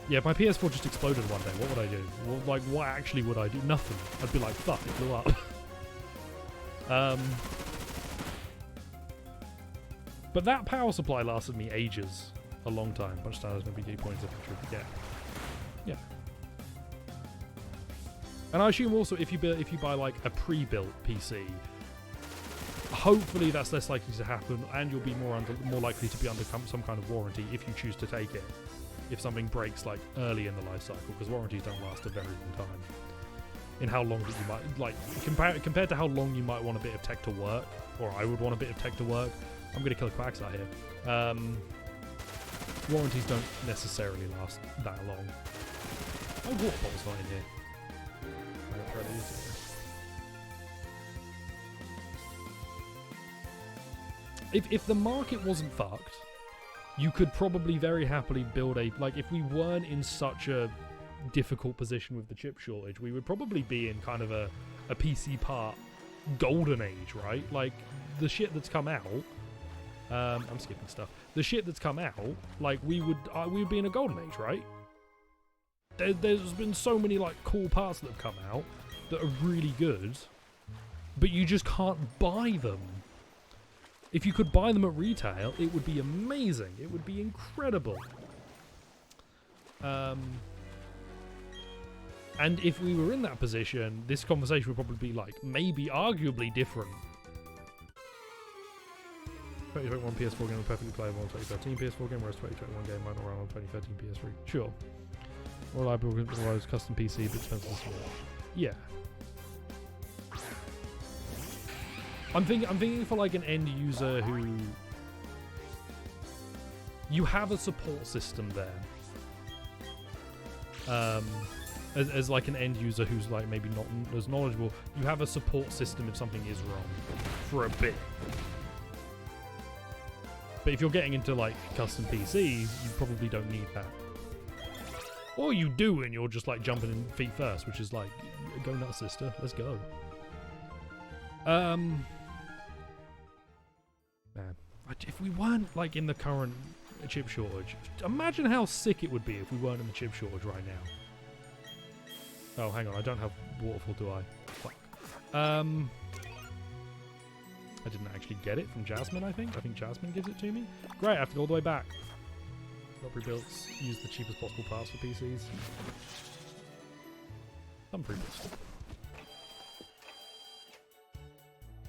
A: Yeah, if my PS4 just exploded one day, what would I do? Well, like, what actually would I do? Nothing. I'd be like, fuck, it blew up. But that power supply lasted me ages. a long time. Bunch of standards, maybe key points, yeah. Yeah. And I assume also if you buy like a pre-built PC, hopefully that's less likely to happen, and you'll be more likely to be under some kind of warranty if you choose to take it. If something breaks like early in the life cycle, because warranties don't last a very long time. In how long that you might like compared to how long you might want a bit of tech to work, or I would want a bit of tech to work. I'm gonna kill a quacks out here. Warranties don't necessarily last that long. Oh, water bottle's not in here. I'm gonna try to use it. If the market wasn't fucked, you could probably very happily build a, like, if we weren't in such a difficult position with the chip shortage, we would probably be in kind of a PC part golden age, right? Like, the shit that's come out, I'm skipping stuff. The shit that's come out, like, we would be in a golden age, right? There's been so many, like, cool parts that have come out that are really good, but you just can't buy them. If you could buy them at retail, it would be amazing. It would be incredible. And if we were in that position, this conversation would probably be, like, maybe arguably different. 2021 PS4 game was perfectly playable on 2013 PS4 game, whereas 2021 game might not run on 2013 PS3. Sure. More reliable provides custom PC, but expensive as well. Yeah. I'm thinking for like an end user who you have a support system there. As like an end user who's like maybe not as knowledgeable, you have a support system if something is wrong for a bit. But if you're getting into like custom PCs, you probably don't need that. Or you do, and you're just like jumping in feet first, which is like, go nuts, sister, let's go. Man, if we weren't like in the current chip shortage, imagine how sick it would be if we weren't in the chip shortage right now. Oh, hang on, I don't have waterfall, do I? Fuck. I didn't actually get it from Jasmine, I think. I think Jasmine gives it to me. Great, I have to go all the way back. Not pre-built. Use the cheapest possible parts for PCs. Some pre-built.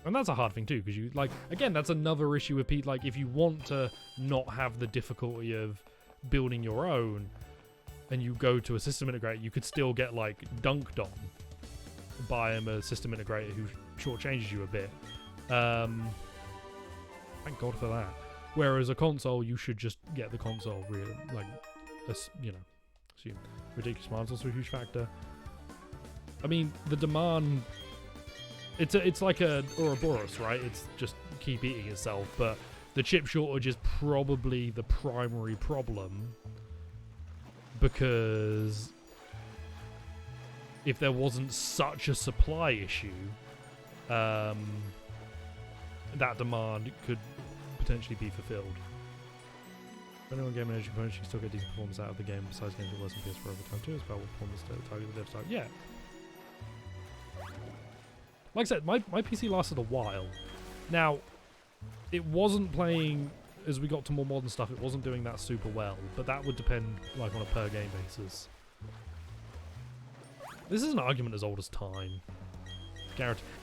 A: And that's a hard thing too, because you, like, again, that's another issue with Pete. Like, if you want to not have the difficulty of building your own, and you go to a system integrator, you could still get, like, dunked on by a system integrator who shortchanges you a bit. Thank God for that. Whereas a console, you should just get the console, really, like, you know, assume ridiculous demand's also a huge factor. I mean, the demand, it's like a Ouroboros, right? It's just keep eating itself, but the chip shortage is probably the primary problem, because if there wasn't such a supply issue, that demand could potentially be fulfilled. Depending on game energy components, you can still get decent performance out of the game, besides games that worse than PS4 over time too. It's about what performance to target the dev side. Yeah. Like I said, my PC lasted a while. Now, it wasn't playing, as we got to more modern stuff, it wasn't doing that super well, but that would depend like on a per game basis. This is an argument as old as time.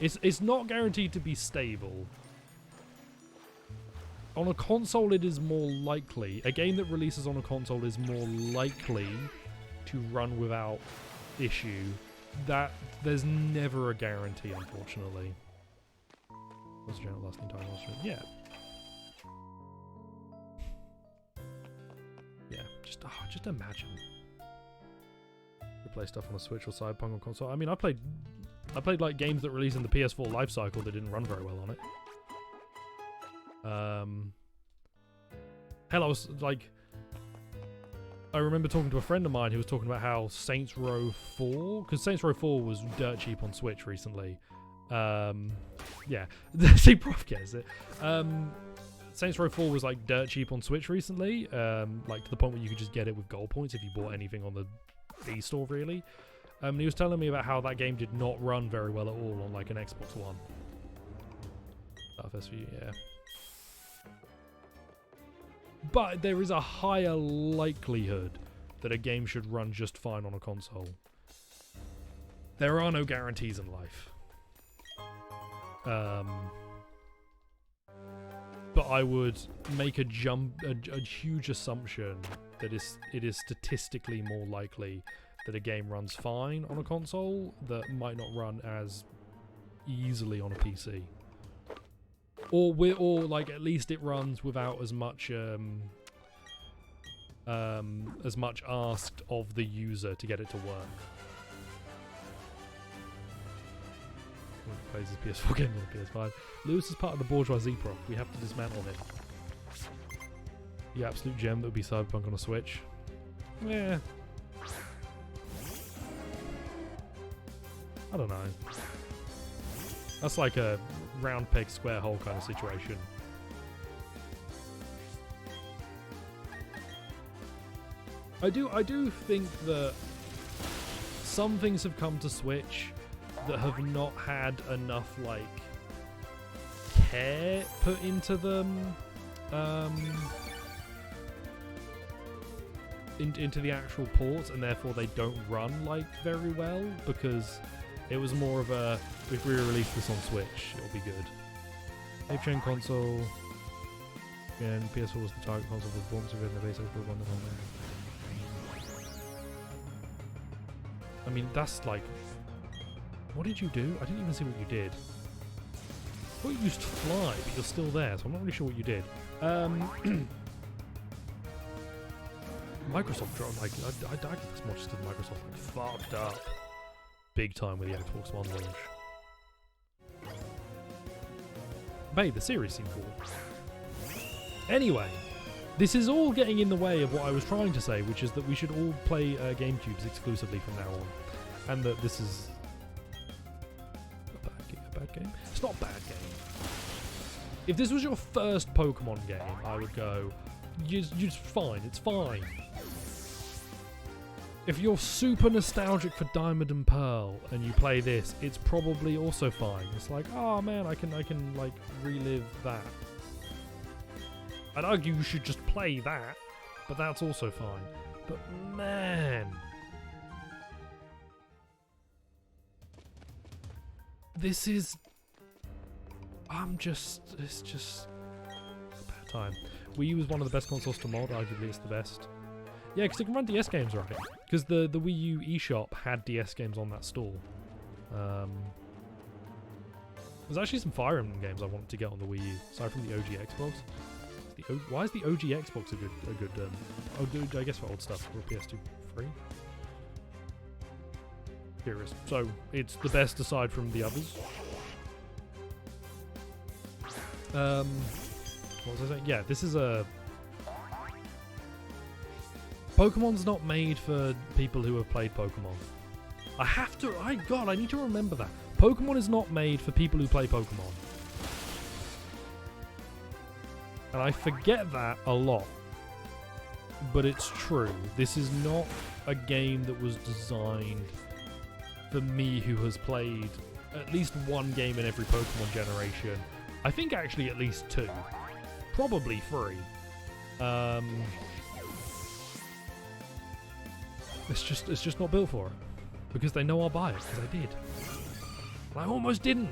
A: It's not guaranteed to be stable. On a console, it is more likely. A game that releases on a console is more likely to run without issue. That there's never a guarantee, unfortunately. What's the general lasting time? Yeah. Yeah. Just imagine. You play stuff on a Switch or Cyberpunk on console. I mean, I played like games that released in the PS4 life cycle that didn't run very well on it. Hell, I was like, I remember talking to a friend of mine who was talking about how Saints Row 4, because Saints Row 4 was dirt cheap on Switch recently. Yeah, see, Prof gets it. Saints Row 4 was like dirt cheap on Switch recently, like to the point where you could just get it with gold points if you bought anything on the e-store, really. And he was telling me about how that game did not run very well at all on like an Xbox One. FSV, yeah. But there is a higher likelihood that a game should run just fine on a console. There are no guarantees in life. But I would make a huge assumption that it is statistically more likely that a game runs fine on a console that might not run as easily on a PC. Or like at least it runs without as much asked of the user to get it to work. Plays his PS4 game on the PS5. Lewis is part of the bourgeoisie prop. We have to dismantle him. The absolute gem that would be Cyberpunk on a Switch. Yeah. I don't know. That's like a round peg square hole kind of situation. I do think that some things have come to Switch that have not had enough like care put into them, into the actual ports, and therefore they don't run like very well, because it was more of a, if we release this on Switch, it'll be good. Ape Chain console, and PS4 was the target console for performance within the base Xbox One. I mean, that's like, what did you do? I didn't even see what you did. I thought you used fly, but you're still there, so I'm not really sure what you did. Microsoft dropped, like, I give this much to Microsoft, like, fucked up big time with the Xbox One launch. But the series seemed cool. Anyway, this is all getting in the way of what I was trying to say, which is that we should all play GameCubes exclusively from now on. And that this is a bad game? It's not a bad game. If this was your first Pokemon game, I would go, you're just fine, it's fine. If you're super nostalgic for Diamond and Pearl and you play this, it's probably also fine. It's like, oh man, I can like relive that. I'd argue you should just play that, but that's also fine. But man, this is, it's just a bad time. Wii U is one of the best consoles to mod, arguably it's the best. Yeah, because it can run DS games right. Because the Wii U eShop had DS games on that store. There's actually some Fire Emblem games I wanted to get on the Wii U, aside from the OG Xbox. Why is the OG Xbox a good I guess for old stuff, or PS2 free? Curious. So, it's the best aside from the others. What was I saying? Yeah, this is a... Pokemon's not made for people who have played Pokemon. I need to remember that. Pokemon is not made for people who play Pokemon. And I forget that a lot. But it's true. This is not a game that was designed for me who has played at least one game in every Pokemon generation. I think actually at least 2. Probably 3. It's just not built for it. Because they know I'll buy it, because I did. And I almost didn't.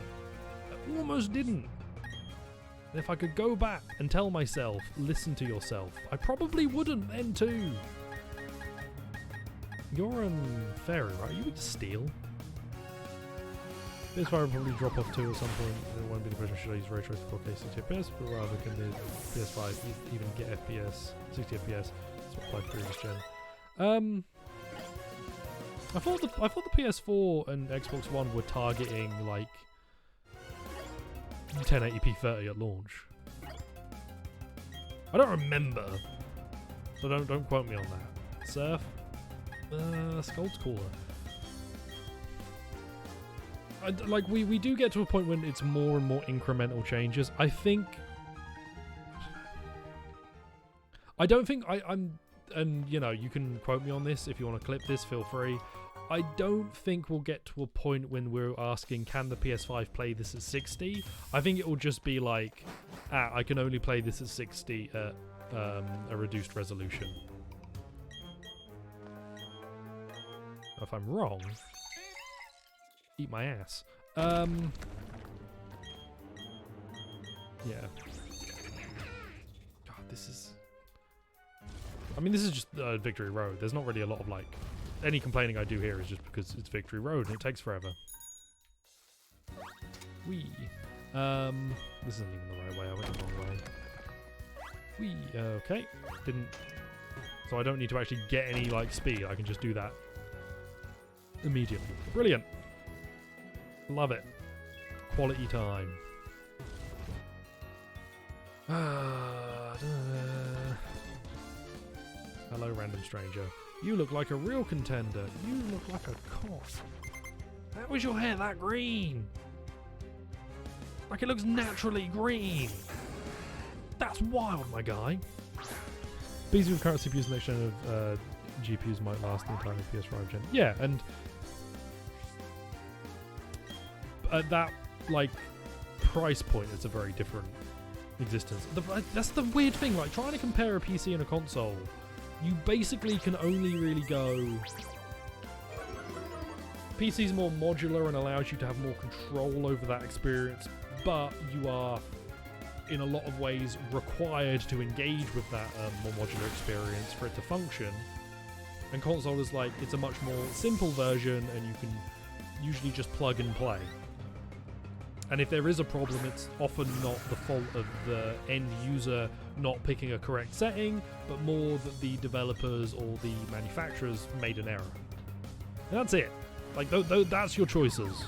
A: And if I could go back and tell myself, listen to yourself, I probably wouldn't then too. You're fairy, right? You would steal. PS5 will probably drop off too at some point. It won't be the question, should I use ray tracing 4K 60 FPS, but rather can the PS5 even get FPS 60 FPS? That's what applied previous gen. I thought the PS4 and Xbox One were targeting like 1080p 30 at launch. I don't remember, so don't quote me on that. Surf, Skull's cooler. Like we do get to a point when it's more and more incremental changes. I don't think I'm, and you know, you can quote me on this if you want to clip this, feel free. I don't think we'll get to a point when we're asking, can the PS5 play this at 60? I think it will just be like, I can only play this at 60 at a reduced resolution. If I'm wrong, eat my ass. Yeah. God, this is... I mean, this is just Victory Road. There's not really a lot of, like... Any complaining I do here is just because it's Victory Road and it takes forever. Whee. This isn't even the right way. I went the wrong way. Whee. Okay. Didn't... So I don't need to actually get any, like, speed. I can just do that immediately. Brilliant. Love it. Quality time. Hello, random stranger. You look like a real contender. You look like a cough. How is your hair that green? Like it looks naturally green. That's wild, my guy. PC with current CPUs next gen of GPUs might last the entire PS5 gen. Yeah, and at that like price point, it's a very different existence. That's the weird thing. Like trying to compare a PC and a console, you basically can only really go. PC's more modular and allows you to have more control over that experience, but you are in a lot of ways required to engage with that more modular experience for it to function. And console is like, it's a much more simple version and you can usually just plug and play. And if there is a problem, it's often not the fault of the end user not picking a correct setting, but more that the developers or the manufacturers made an error. And that's it. Like, that's your choices.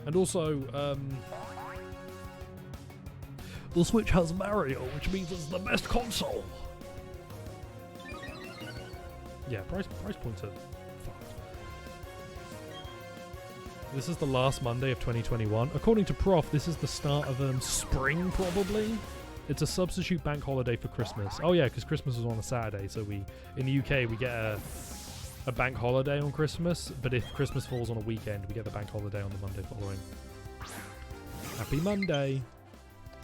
A: And also, the Switch has Mario, which means it's the best console. Yeah, price points are fucked. This is the last Monday of 2021. According to Prof, this is the start of spring, probably. It's a substitute bank holiday for Christmas. Oh yeah, because Christmas was on a Saturday, so in the UK we get a bank holiday on Christmas, but if Christmas falls on a weekend, we get the bank holiday on the Monday following. Happy Monday.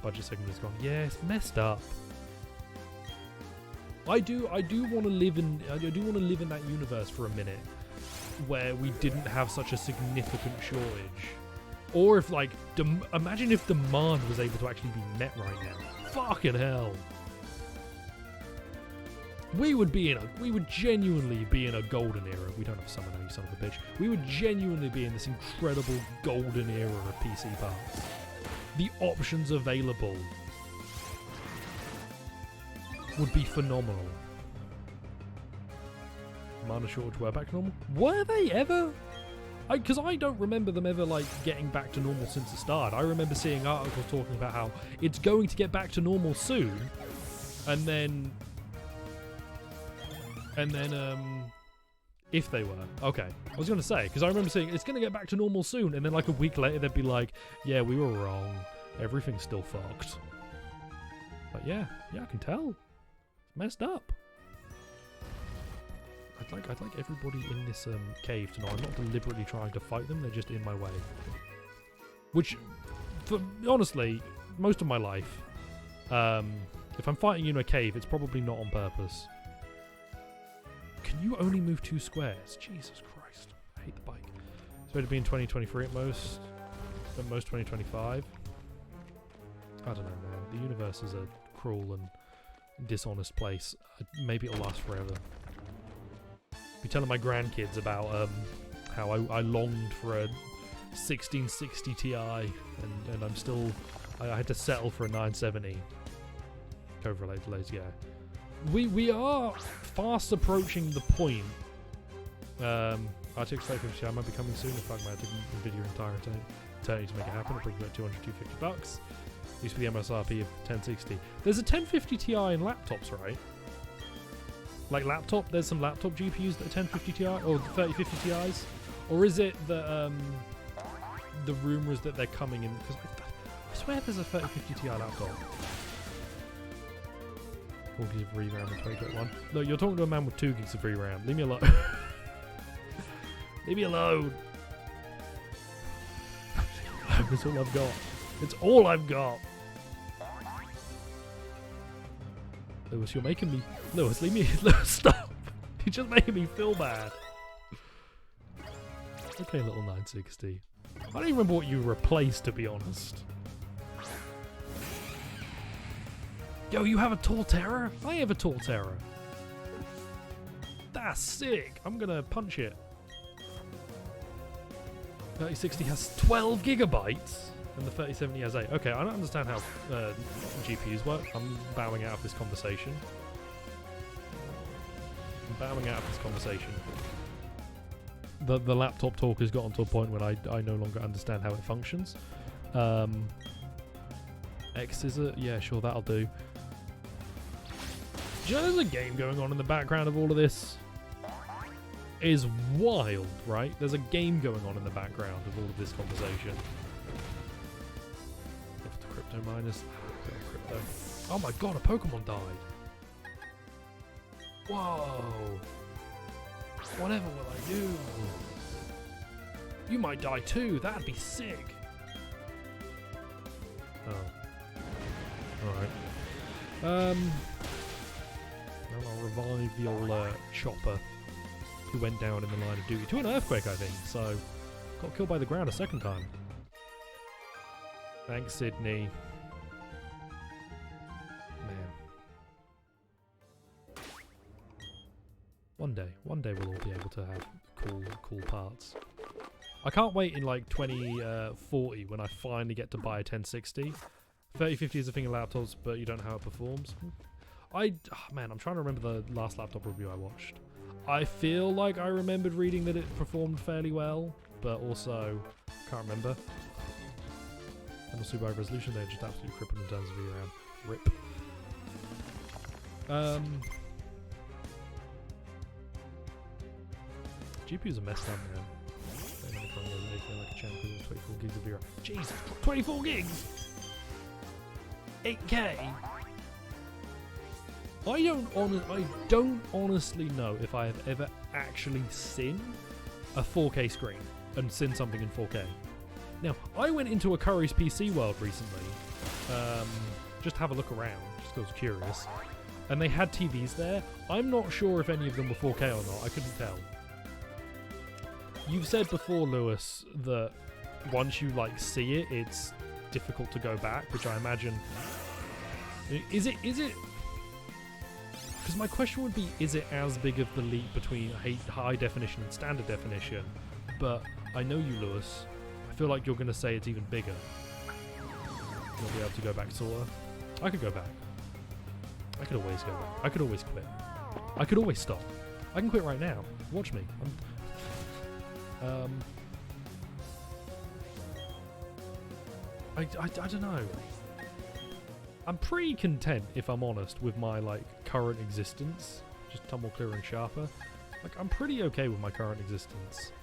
A: Budget segment is gone. Yeah, it's messed up. I do want to live in that universe for a minute where we didn't have such a significant shortage. Or if like imagine if demand was able to actually be met right now. Fucking hell. We would genuinely be in a golden era. We don't have summer now, you son of a bitch. We would genuinely be in this incredible golden era of PC parts. The options available would be phenomenal. Mana shortage were back to normal? Were they ever? Because I don't remember them ever like getting back to normal since the start. I remember seeing articles talking about how it's going to get back to normal soon, and then if they were okay, I was going to say, because I remember saying it's going to get back to normal soon, and then like a week later they'd be like, yeah, we were wrong, everything's still fucked. But yeah, I can tell, it's messed up. I'd like everybody in this cave to know I'm not deliberately trying to fight them, they're just in my way. Which, honestly, most of my life, if I'm fighting you in a cave, it's probably not on purpose. Can you only move 2 squares? Jesus Christ. I hate the bike. So it'd be in 2023 at most 2025. I don't know, man. The universe is a cruel and dishonest place. Maybe it'll last forever. Be telling my grandkids about how I longed for a 1660 Ti and I'm still... I had to settle for a 970. COVID-related delays, yeah. We are fast approaching the point. RTX 550 I might be coming soon. In fact, I might have to NVIDIA entire eternity to make it happen. It'll be about $200-$250. Used to be the MSRP of 1060. There's a 1050 Ti in laptops, right? Like laptop, there's some laptop GPUs that are 1050 Ti or 3050 Ti's, or is it the rumors that they're coming in? Because I swear there's a 3050 Ti laptop. 4 gigs of VRAM in 2021. Look, you're talking to a man with 2 gigs of VRAM. Leave me alone. Leave me alone. That's all I've got. It's all I've got. Lewis, you're making me... Lewis, leave me... Lewis, stop! You're just making me feel bad. Okay, little 960. I don't even remember what you replaced, to be honest. Yo, you have a Torterra? I have a Torterra. That's sick. I'm gonna punch it. 3060 has 12 gigabytes, and the 3070 has 8. Okay, I don't understand how GPUs work. I'm bowing out of this conversation. The laptop talk has gotten to a point when I no longer understand how it functions. X scissor? Yeah, sure, that'll do. Do you know there's a game going on in the background of all of this? It is wild, right? There's a game going on in the background of all of this conversation. Off to crypto miners. Crypto. Oh my god, a Pokemon died. Whoa. Whatever will I do? You might die too. That'd be sick. Oh. Alright. Well, I'll revive the old Chopper, who went down in the line of duty to an earthquake, I think. So, got killed by the ground a second time. Thanks, Sydney. Man. One day we'll all be able to have cool parts. I can't wait in like 2040 when I finally get to buy a 1060. 3050 is a thing in laptops, but you don't know how it performs. Man, I'm trying to remember the last laptop review I watched. I feel like I remembered reading that it performed fairly well, but also can't remember. And also by resolution, they're just absolutely crippled in terms of VRAM. RIP. GPUs are messed up, man. Like a champ with 24 gigs of VRAM. Jesus, 24 gigs! 8K! I don't honestly know if I have ever actually seen a 4K screen and seen something in 4K. Now, I went into a Curry's PC World recently, just to have a look around, just because I was curious, and they had TVs there. I'm not sure if any of them were 4K or not, I couldn't tell. You've said before, Lewis, that once you like see it, it's difficult to go back, which I imagine... Is it... Because my question would be, is it as big of the leap between high definition and standard definition? But I know you, Lewis. I feel like you're going to say it's even bigger. You'll be able to go back, sorta. I could go back. I could always go back. I could always quit. I could always stop. I can quit right now. Watch me. I don't know. I'm pretty content, if I'm honest, with my like current existence. Just tumble clearer and sharper. Like, I'm pretty okay with my current existence.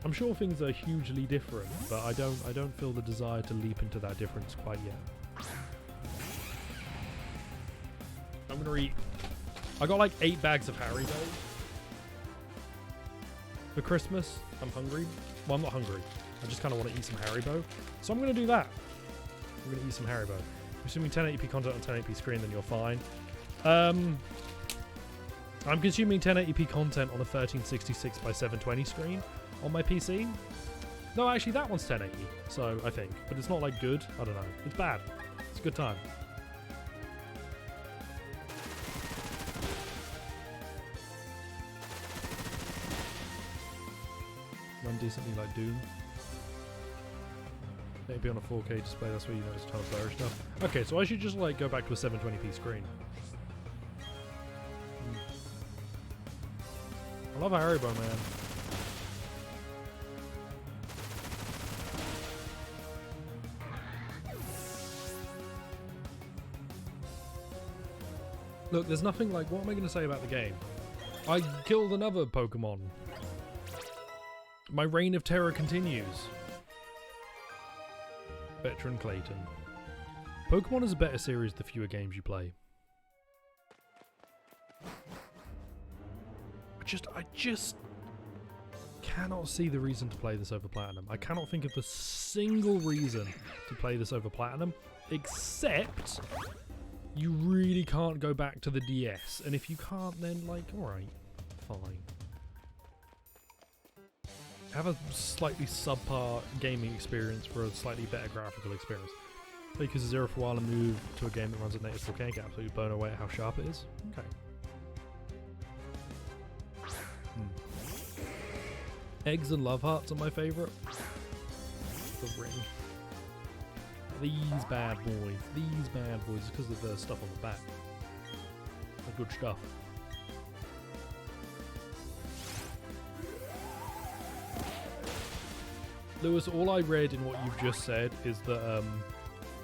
A: I'm sure things are hugely different, but I don't feel the desire to leap into that difference quite yet. I'm gonna eat. I got like 8 bags of Haribo for Christmas. I'm hungry. Well, I'm not hungry. I just kind of want to eat some Haribo. So I'm going to do that. I'm going to eat some Haribo. Assuming 1080p content on 1080p screen, then you're fine. I'm consuming 1080p content on a 1366 by 720 screen on my PC. No, actually that one's 1080, so I think. But it's not like good. I don't know. It's bad. It's a good time. Run decently like Doom. Maybe on a 4K display, that's where you notice tons of blurry stuff. Okay, so I should just like go back to a 720p screen. I love Haribo, man. Look, there's nothing like, what am I going to say about the game? I killed another Pokemon. My reign of terror continues. Veteran Clayton. Pokemon is a better series the fewer games you play. I just cannot see the reason to play this over Platinum. I cannot think of a single reason to play this over Platinum, except you really can't go back to the DS. And if you can't, then, like, alright, fine. Have a slightly subpar gaming experience for a slightly better graphical experience. Because Zero for a while and move to a game that runs at native 4K, get absolutely blown away at how sharp it is. Okay. Eggs and love hearts are my favourite. The ring. These bad boys, because of the stuff on the back. The good stuff. Lewis, all I read in what you've just said is that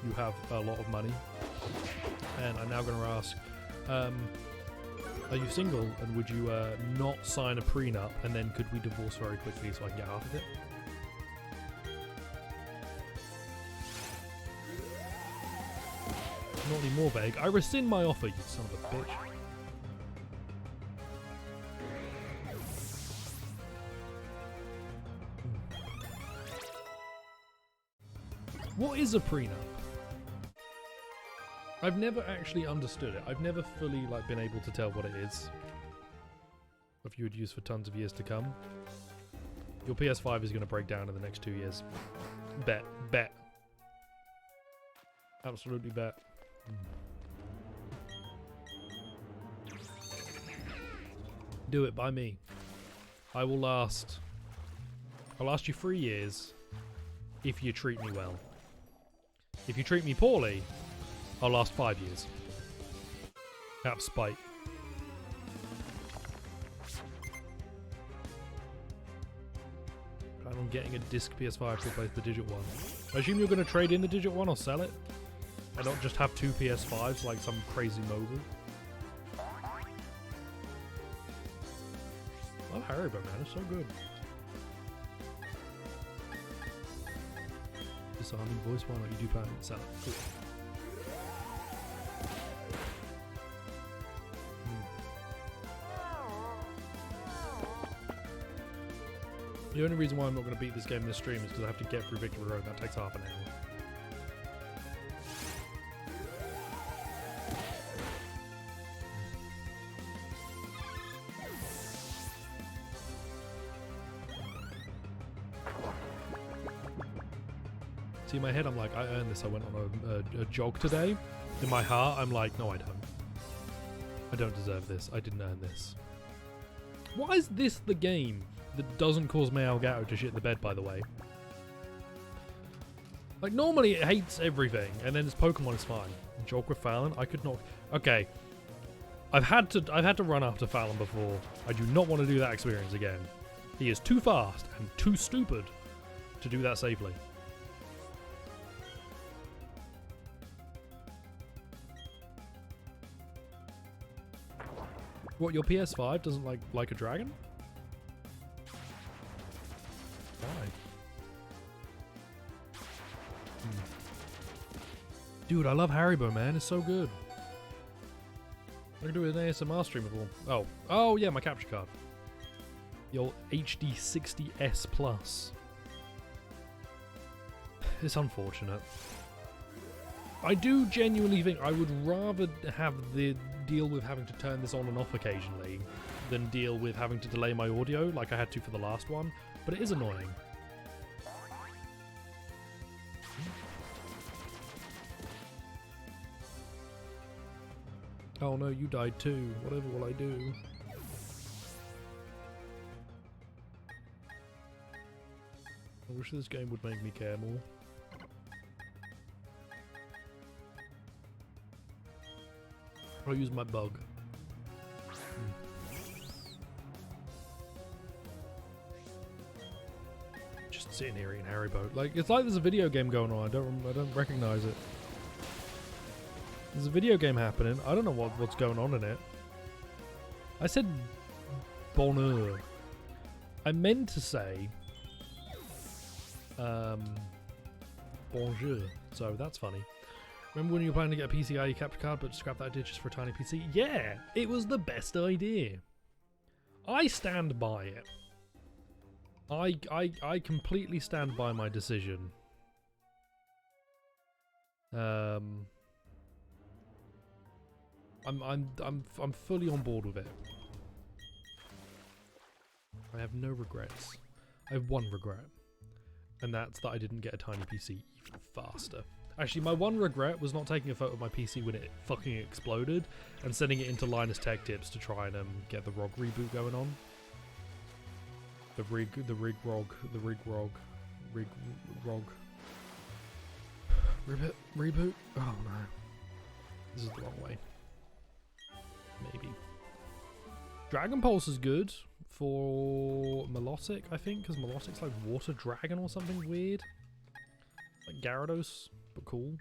A: you have a lot of money, and I'm now going to ask, are you single, and would you not sign a prenup, and then could we divorce very quickly so I can get half of it? Not any more vague. I rescind my offer, you son of a bitch. What is a prenup? I've never actually understood it. I've never fully been able to tell what it is. If you would use for tons of years to come. Your PS5 is going to break down in the next 2 years. Bet. Absolutely bet. Do it by me. I'll last you 3 years if you treat me well. If you treat me poorly, I'll last 5 years. Out of spite. Plan on getting a disc PS5 to replace the Digit one. I assume you're going to trade in the Digit one or sell it? And not just have 2 PS5s like some crazy mogul. I love Haribo, man. It's so good. Disarming voice, why not? You do plan to sell it. Cool. The only reason why I'm not going to beat this game in this stream is because I have to get through Victory Road. That takes half an hour. See, in my head, I'm like, I earned this. I went on a jog today. In my heart, I'm like, no, I don't. I don't deserve this. I didn't earn this. Why is this the game that doesn't cause Meow Gato to shit the bed, by the way? Like, normally it hates everything, and then its Pokemon is fine. Jog with Fallon? I could not... Okay. I've had to run after Fallon before. I do not want to do that experience again. He is too fast and too stupid to do that safely. What, your PS5 doesn't like a dragon? Why? Dude, I love Haribo, man. It's so good. I can do an ASMR stream of all. Oh yeah, my capture card. The old HD60S Plus. It's unfortunate. I do genuinely think I would rather have the deal with having to turn this on and off occasionally than deal with having to delay my audio like I had to for the last one, but it is annoying. Oh no, you died too. Whatever will I do? I wish this game would make me care more. I'll use my bug. Just sitting here eating Haribo. Like, it's like there's a video game going on. I don't recognize it. There's a video game happening. I don't know what's going on in it. I said bonheur. I meant to say bonjour. So that's funny. Remember when you were planning to get a PCIe capture card but scrap that idea just for a tiny PC? Yeah, it was the best idea. I stand by it. I completely stand by my decision. I'm fully on board with it. I have no regrets. I have one regret, and that's that I didn't get a tiny PC even faster. Actually, my one regret was not taking a photo of my PC when it fucking exploded and sending it into Linus Tech Tips to try and get the ROG reboot going on. The rig ROG. Reboot? Oh no. This is the wrong way. Maybe. Dragon Pulse is good for Melodic, I think, because Melodic's like Water Dragon or something weird. Like Gyarados, but cool.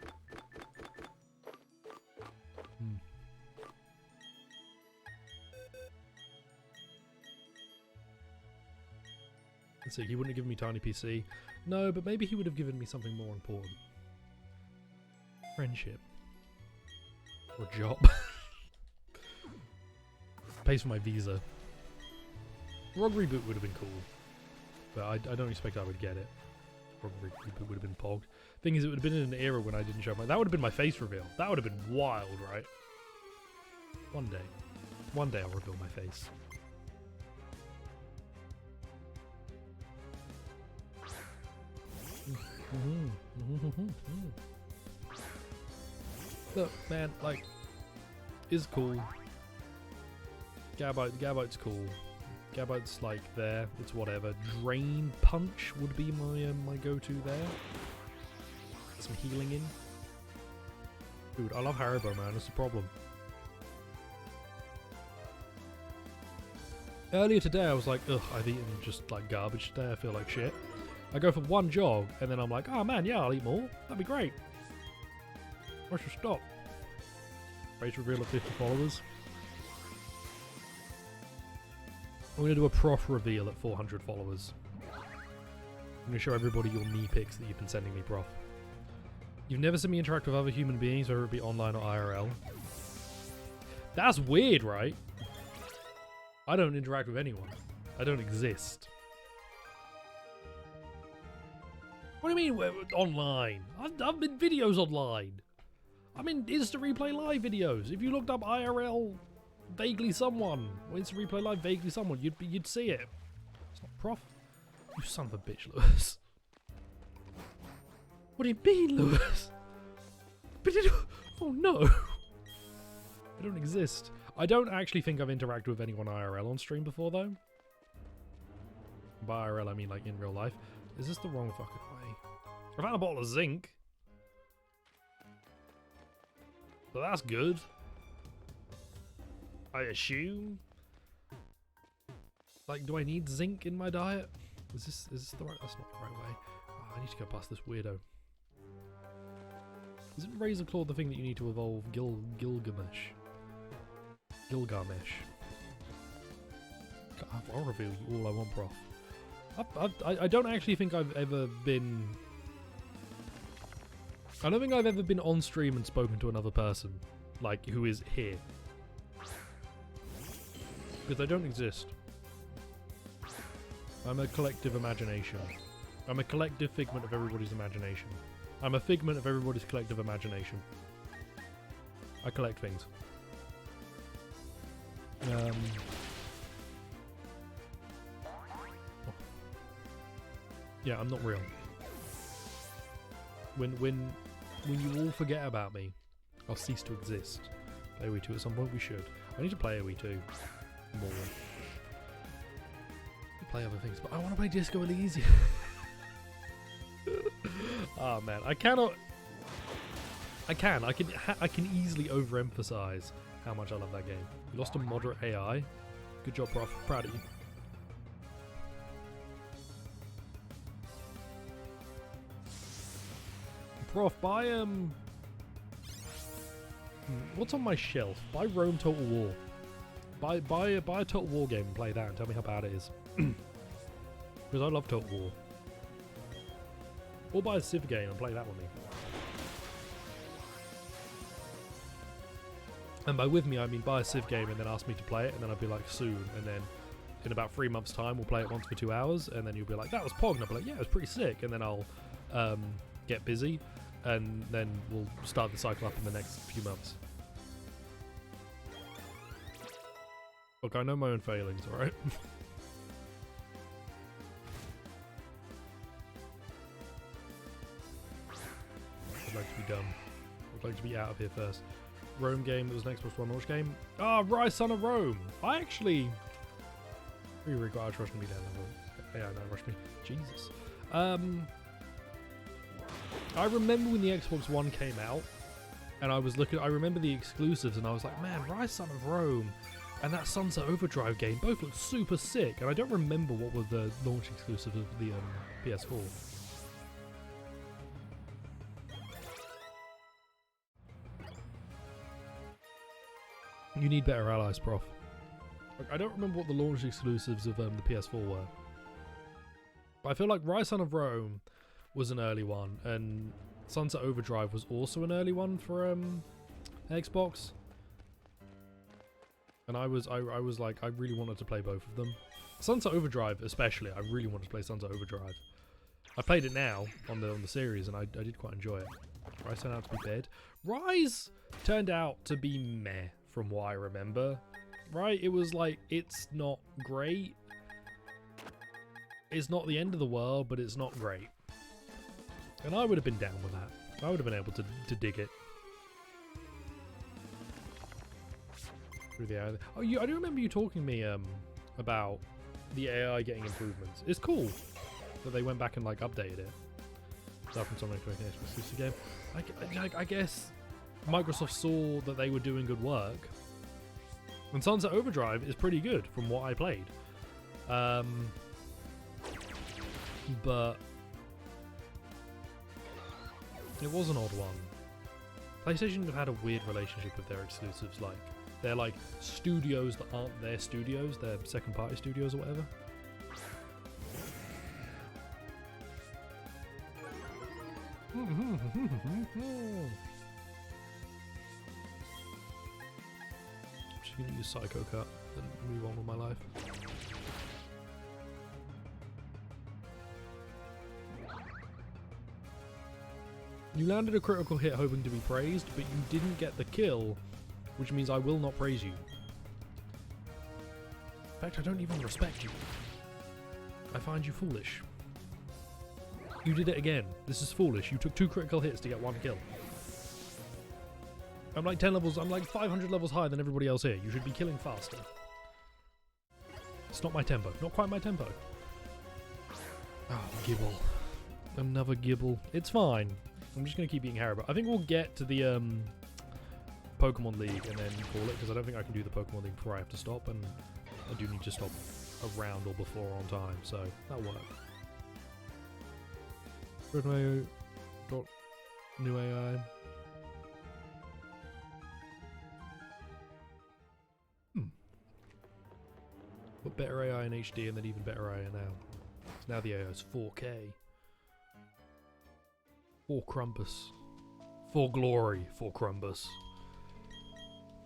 A: Let's see, he wouldn't have given me Tiny PC. No, but maybe he would have given me something more important. Friendship. Or job. Pays for my visa. ROG Reboot would have been cool. But I don't expect I would get it. ROG Reboot would have been pogged. Thing is, it would have been in an era when I didn't show my... That would have been my face reveal. That would have been wild, right? One day. One day I'll reveal my face. Look, man, like, is cool. Gabite's cool. Gabite's like there. It's whatever. Drain Punch would be my go-to there. Get some healing in. Dude, I love Haribo, man. That's the problem. Earlier today, I was like, ugh, I've eaten just like garbage today. I feel like shit. I go for one jog, and then I'm like, oh man, yeah, I'll eat more. That'd be great. I should stop. Face reveal of 50 followers. I'm going to do a prof reveal at 400 followers. I'm going to show everybody your knee pics that you've been sending me, prof. You've never seen me interact with other human beings, whether it be online or IRL. That's weird, right? I don't interact with anyone. I don't exist. What do you mean online? I've been videos online. I'm in Insta Replay Live videos. If you looked up IRL vaguely someone, or Insta Replay Live vaguely someone, you'd see it. It's not prof. You son of a bitch, Lewis. What do you mean, Lewis? But oh no. I don't exist. I don't actually think I've interacted with anyone IRL on stream before, though. By IRL, I mean like in real life. Is this the wrong fucking way? I found a bottle of zinc. So that's good. I assume. Like, do I need zinc in my diet? Is this the right? That's not the right way. Oh, I need to go past this weirdo. Isn't Razor Claw the thing that you need to evolve Gilgamesh? I'll reveal you all I want, prof. I don't actually think I've ever been... I don't think I've ever been on stream and spoken to another person, like, who is here. Because I don't exist. I'm a collective imagination. I'm a collective figment of everybody's imagination. I'm a figment of everybody's collective imagination. I collect things. Yeah, I'm not real. When you all forget about me, I'll cease to exist. Play AoE2 at some point, we should. I need to play AoE2 more. Play other things, but I want to play Disco Elysium. Oh man, I can easily overemphasize how much I love that game. You lost a moderate AI. Good job, prof. Proud of you. Prof, buy what's on my shelf? Buy Rome Total War. Buy a Total War game and play that and tell me how bad it is. Because I love Total War. Or buy a Civ game and play that with me. And by with me I mean buy a Civ game and then ask me to play it, and then I'd be like soon, and then in about 3 months' time, we'll play it once for 2 hours, and then you'll be like, that was Pog, and I'll be like, yeah, it was pretty sick, and then I'll get busy, and then we'll start the cycle up in the next few months. Look, I know my own failings, alright? I'd like to be done. I'd like to be out of here first. Rome game, that was an Xbox One launch game. Ah, Rise Son of Rome! I actually... really got rushed me down level. Yeah, no, rushed me. Jesus. I remember when the Xbox One came out, and I was looking... I remember the exclusives, and I was like, man, Rise Son of Rome and that Sunset Overdrive game both look super sick, and I don't remember what were the launch exclusives of the PS4. You need better allies, Prof. Like, I don't remember what the launch exclusives of the PS4 were. But I feel like Rise Son of Rome was an early one, and Sunset Overdrive was also an early one for Xbox. And I was like, I really wanted to play both of them. Sunset Overdrive especially, I really wanted to play Sunset Overdrive. I played it now on the series, and I did quite enjoy it. Rise turned out to be bad. Rise turned out to be meh, from what I remember. Right? It was like, it's not great. It's not the end of the world, but it's not great. And I would have been down with that. I would have been able to dig it. Through the AI. Oh, I do remember you talking to me about the AI getting improvements. It's cool that they went back and like updated it. Stuff from something to make an exclusive game. I guess Microsoft saw that they were doing good work. And Sunset Overdrive is pretty good from what I played. But it was an odd one. PlayStation have had a weird relationship with their exclusives. Like, they're like studios that aren't their studios, they're second party studios or whatever. I'm just gonna use Psycho Cut and move on with my life. You landed a critical hit hoping to be praised, but you didn't get the kill, which means I will not praise you. In fact, I don't even respect you. I find you foolish. You did it again. This is foolish. You took 2 critical hits to get 1 kill. I'm like 10 levels, I'm like 500 levels higher than everybody else here. You should be killing faster. It's not my tempo. Not quite my tempo. Oh, Gibble. Another Gibble. It's fine. I'm just going to keep eating Haribo. I think we'll get to the Pokemon League and then call it, because I don't think I can do the Pokemon League before I have to stop, and I do need to stop around or before on time, so that'll work. New AI. Put better AI in HD and then even better AI now. So now the AI is 4K. For Crumbus. For glory, for Crumbus.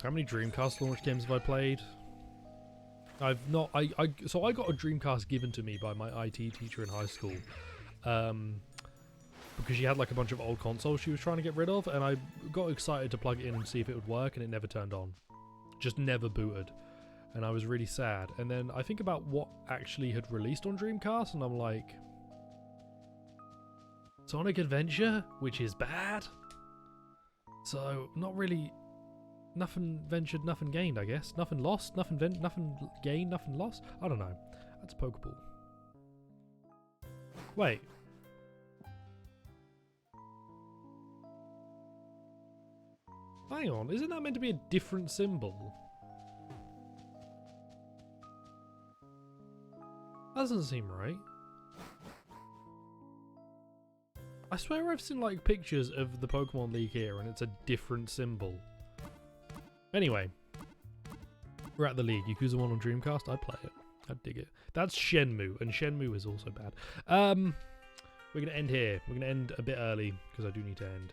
A: How many Dreamcast launch games have I played? I've not... So I got a Dreamcast given to me by my IT teacher in high school. Because she had like a bunch of old consoles she was trying to get rid of, and I got excited to plug it in and see if it would work, and it never turned on. Just never booted. And I was really sad. And then I think about what actually had released on Dreamcast, and I'm like... Sonic Adventure, which is bad. So, not really... Nothing ventured, nothing gained, I guess. Nothing lost, nothing gained, nothing lost. I don't know. That's a Pokeball. Wait. Hang on, isn't that meant to be a different symbol? That doesn't seem right. I swear I've seen like pictures of the Pokemon League here and it's a different symbol. Anyway, we're at the League. Yakuza 1 on Dreamcast, I'd play it. I'd dig it. That's Shenmue, and Shenmue is also bad. We're going to end here. We're going to end a bit early because I do need to end.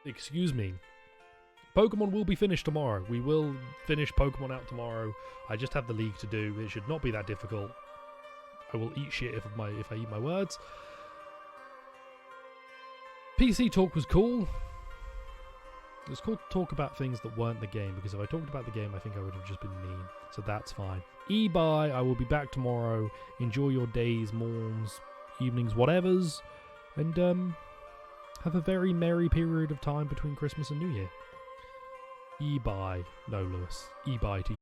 A: Excuse me. Pokemon will be finished tomorrow. We will finish Pokemon out tomorrow. I just have the league to do. It should not be that difficult. I will eat shit if I eat my words. PC talk was cool. It was cool to talk about things that weren't the game, because if I talked about the game, I think I would have just been mean. So that's fine. Bye. I will be back tomorrow. Enjoy your days, morns, evenings, whatevers. And have a very merry period of time between Christmas and New Year. Bye. No, Lewis. Bye to you.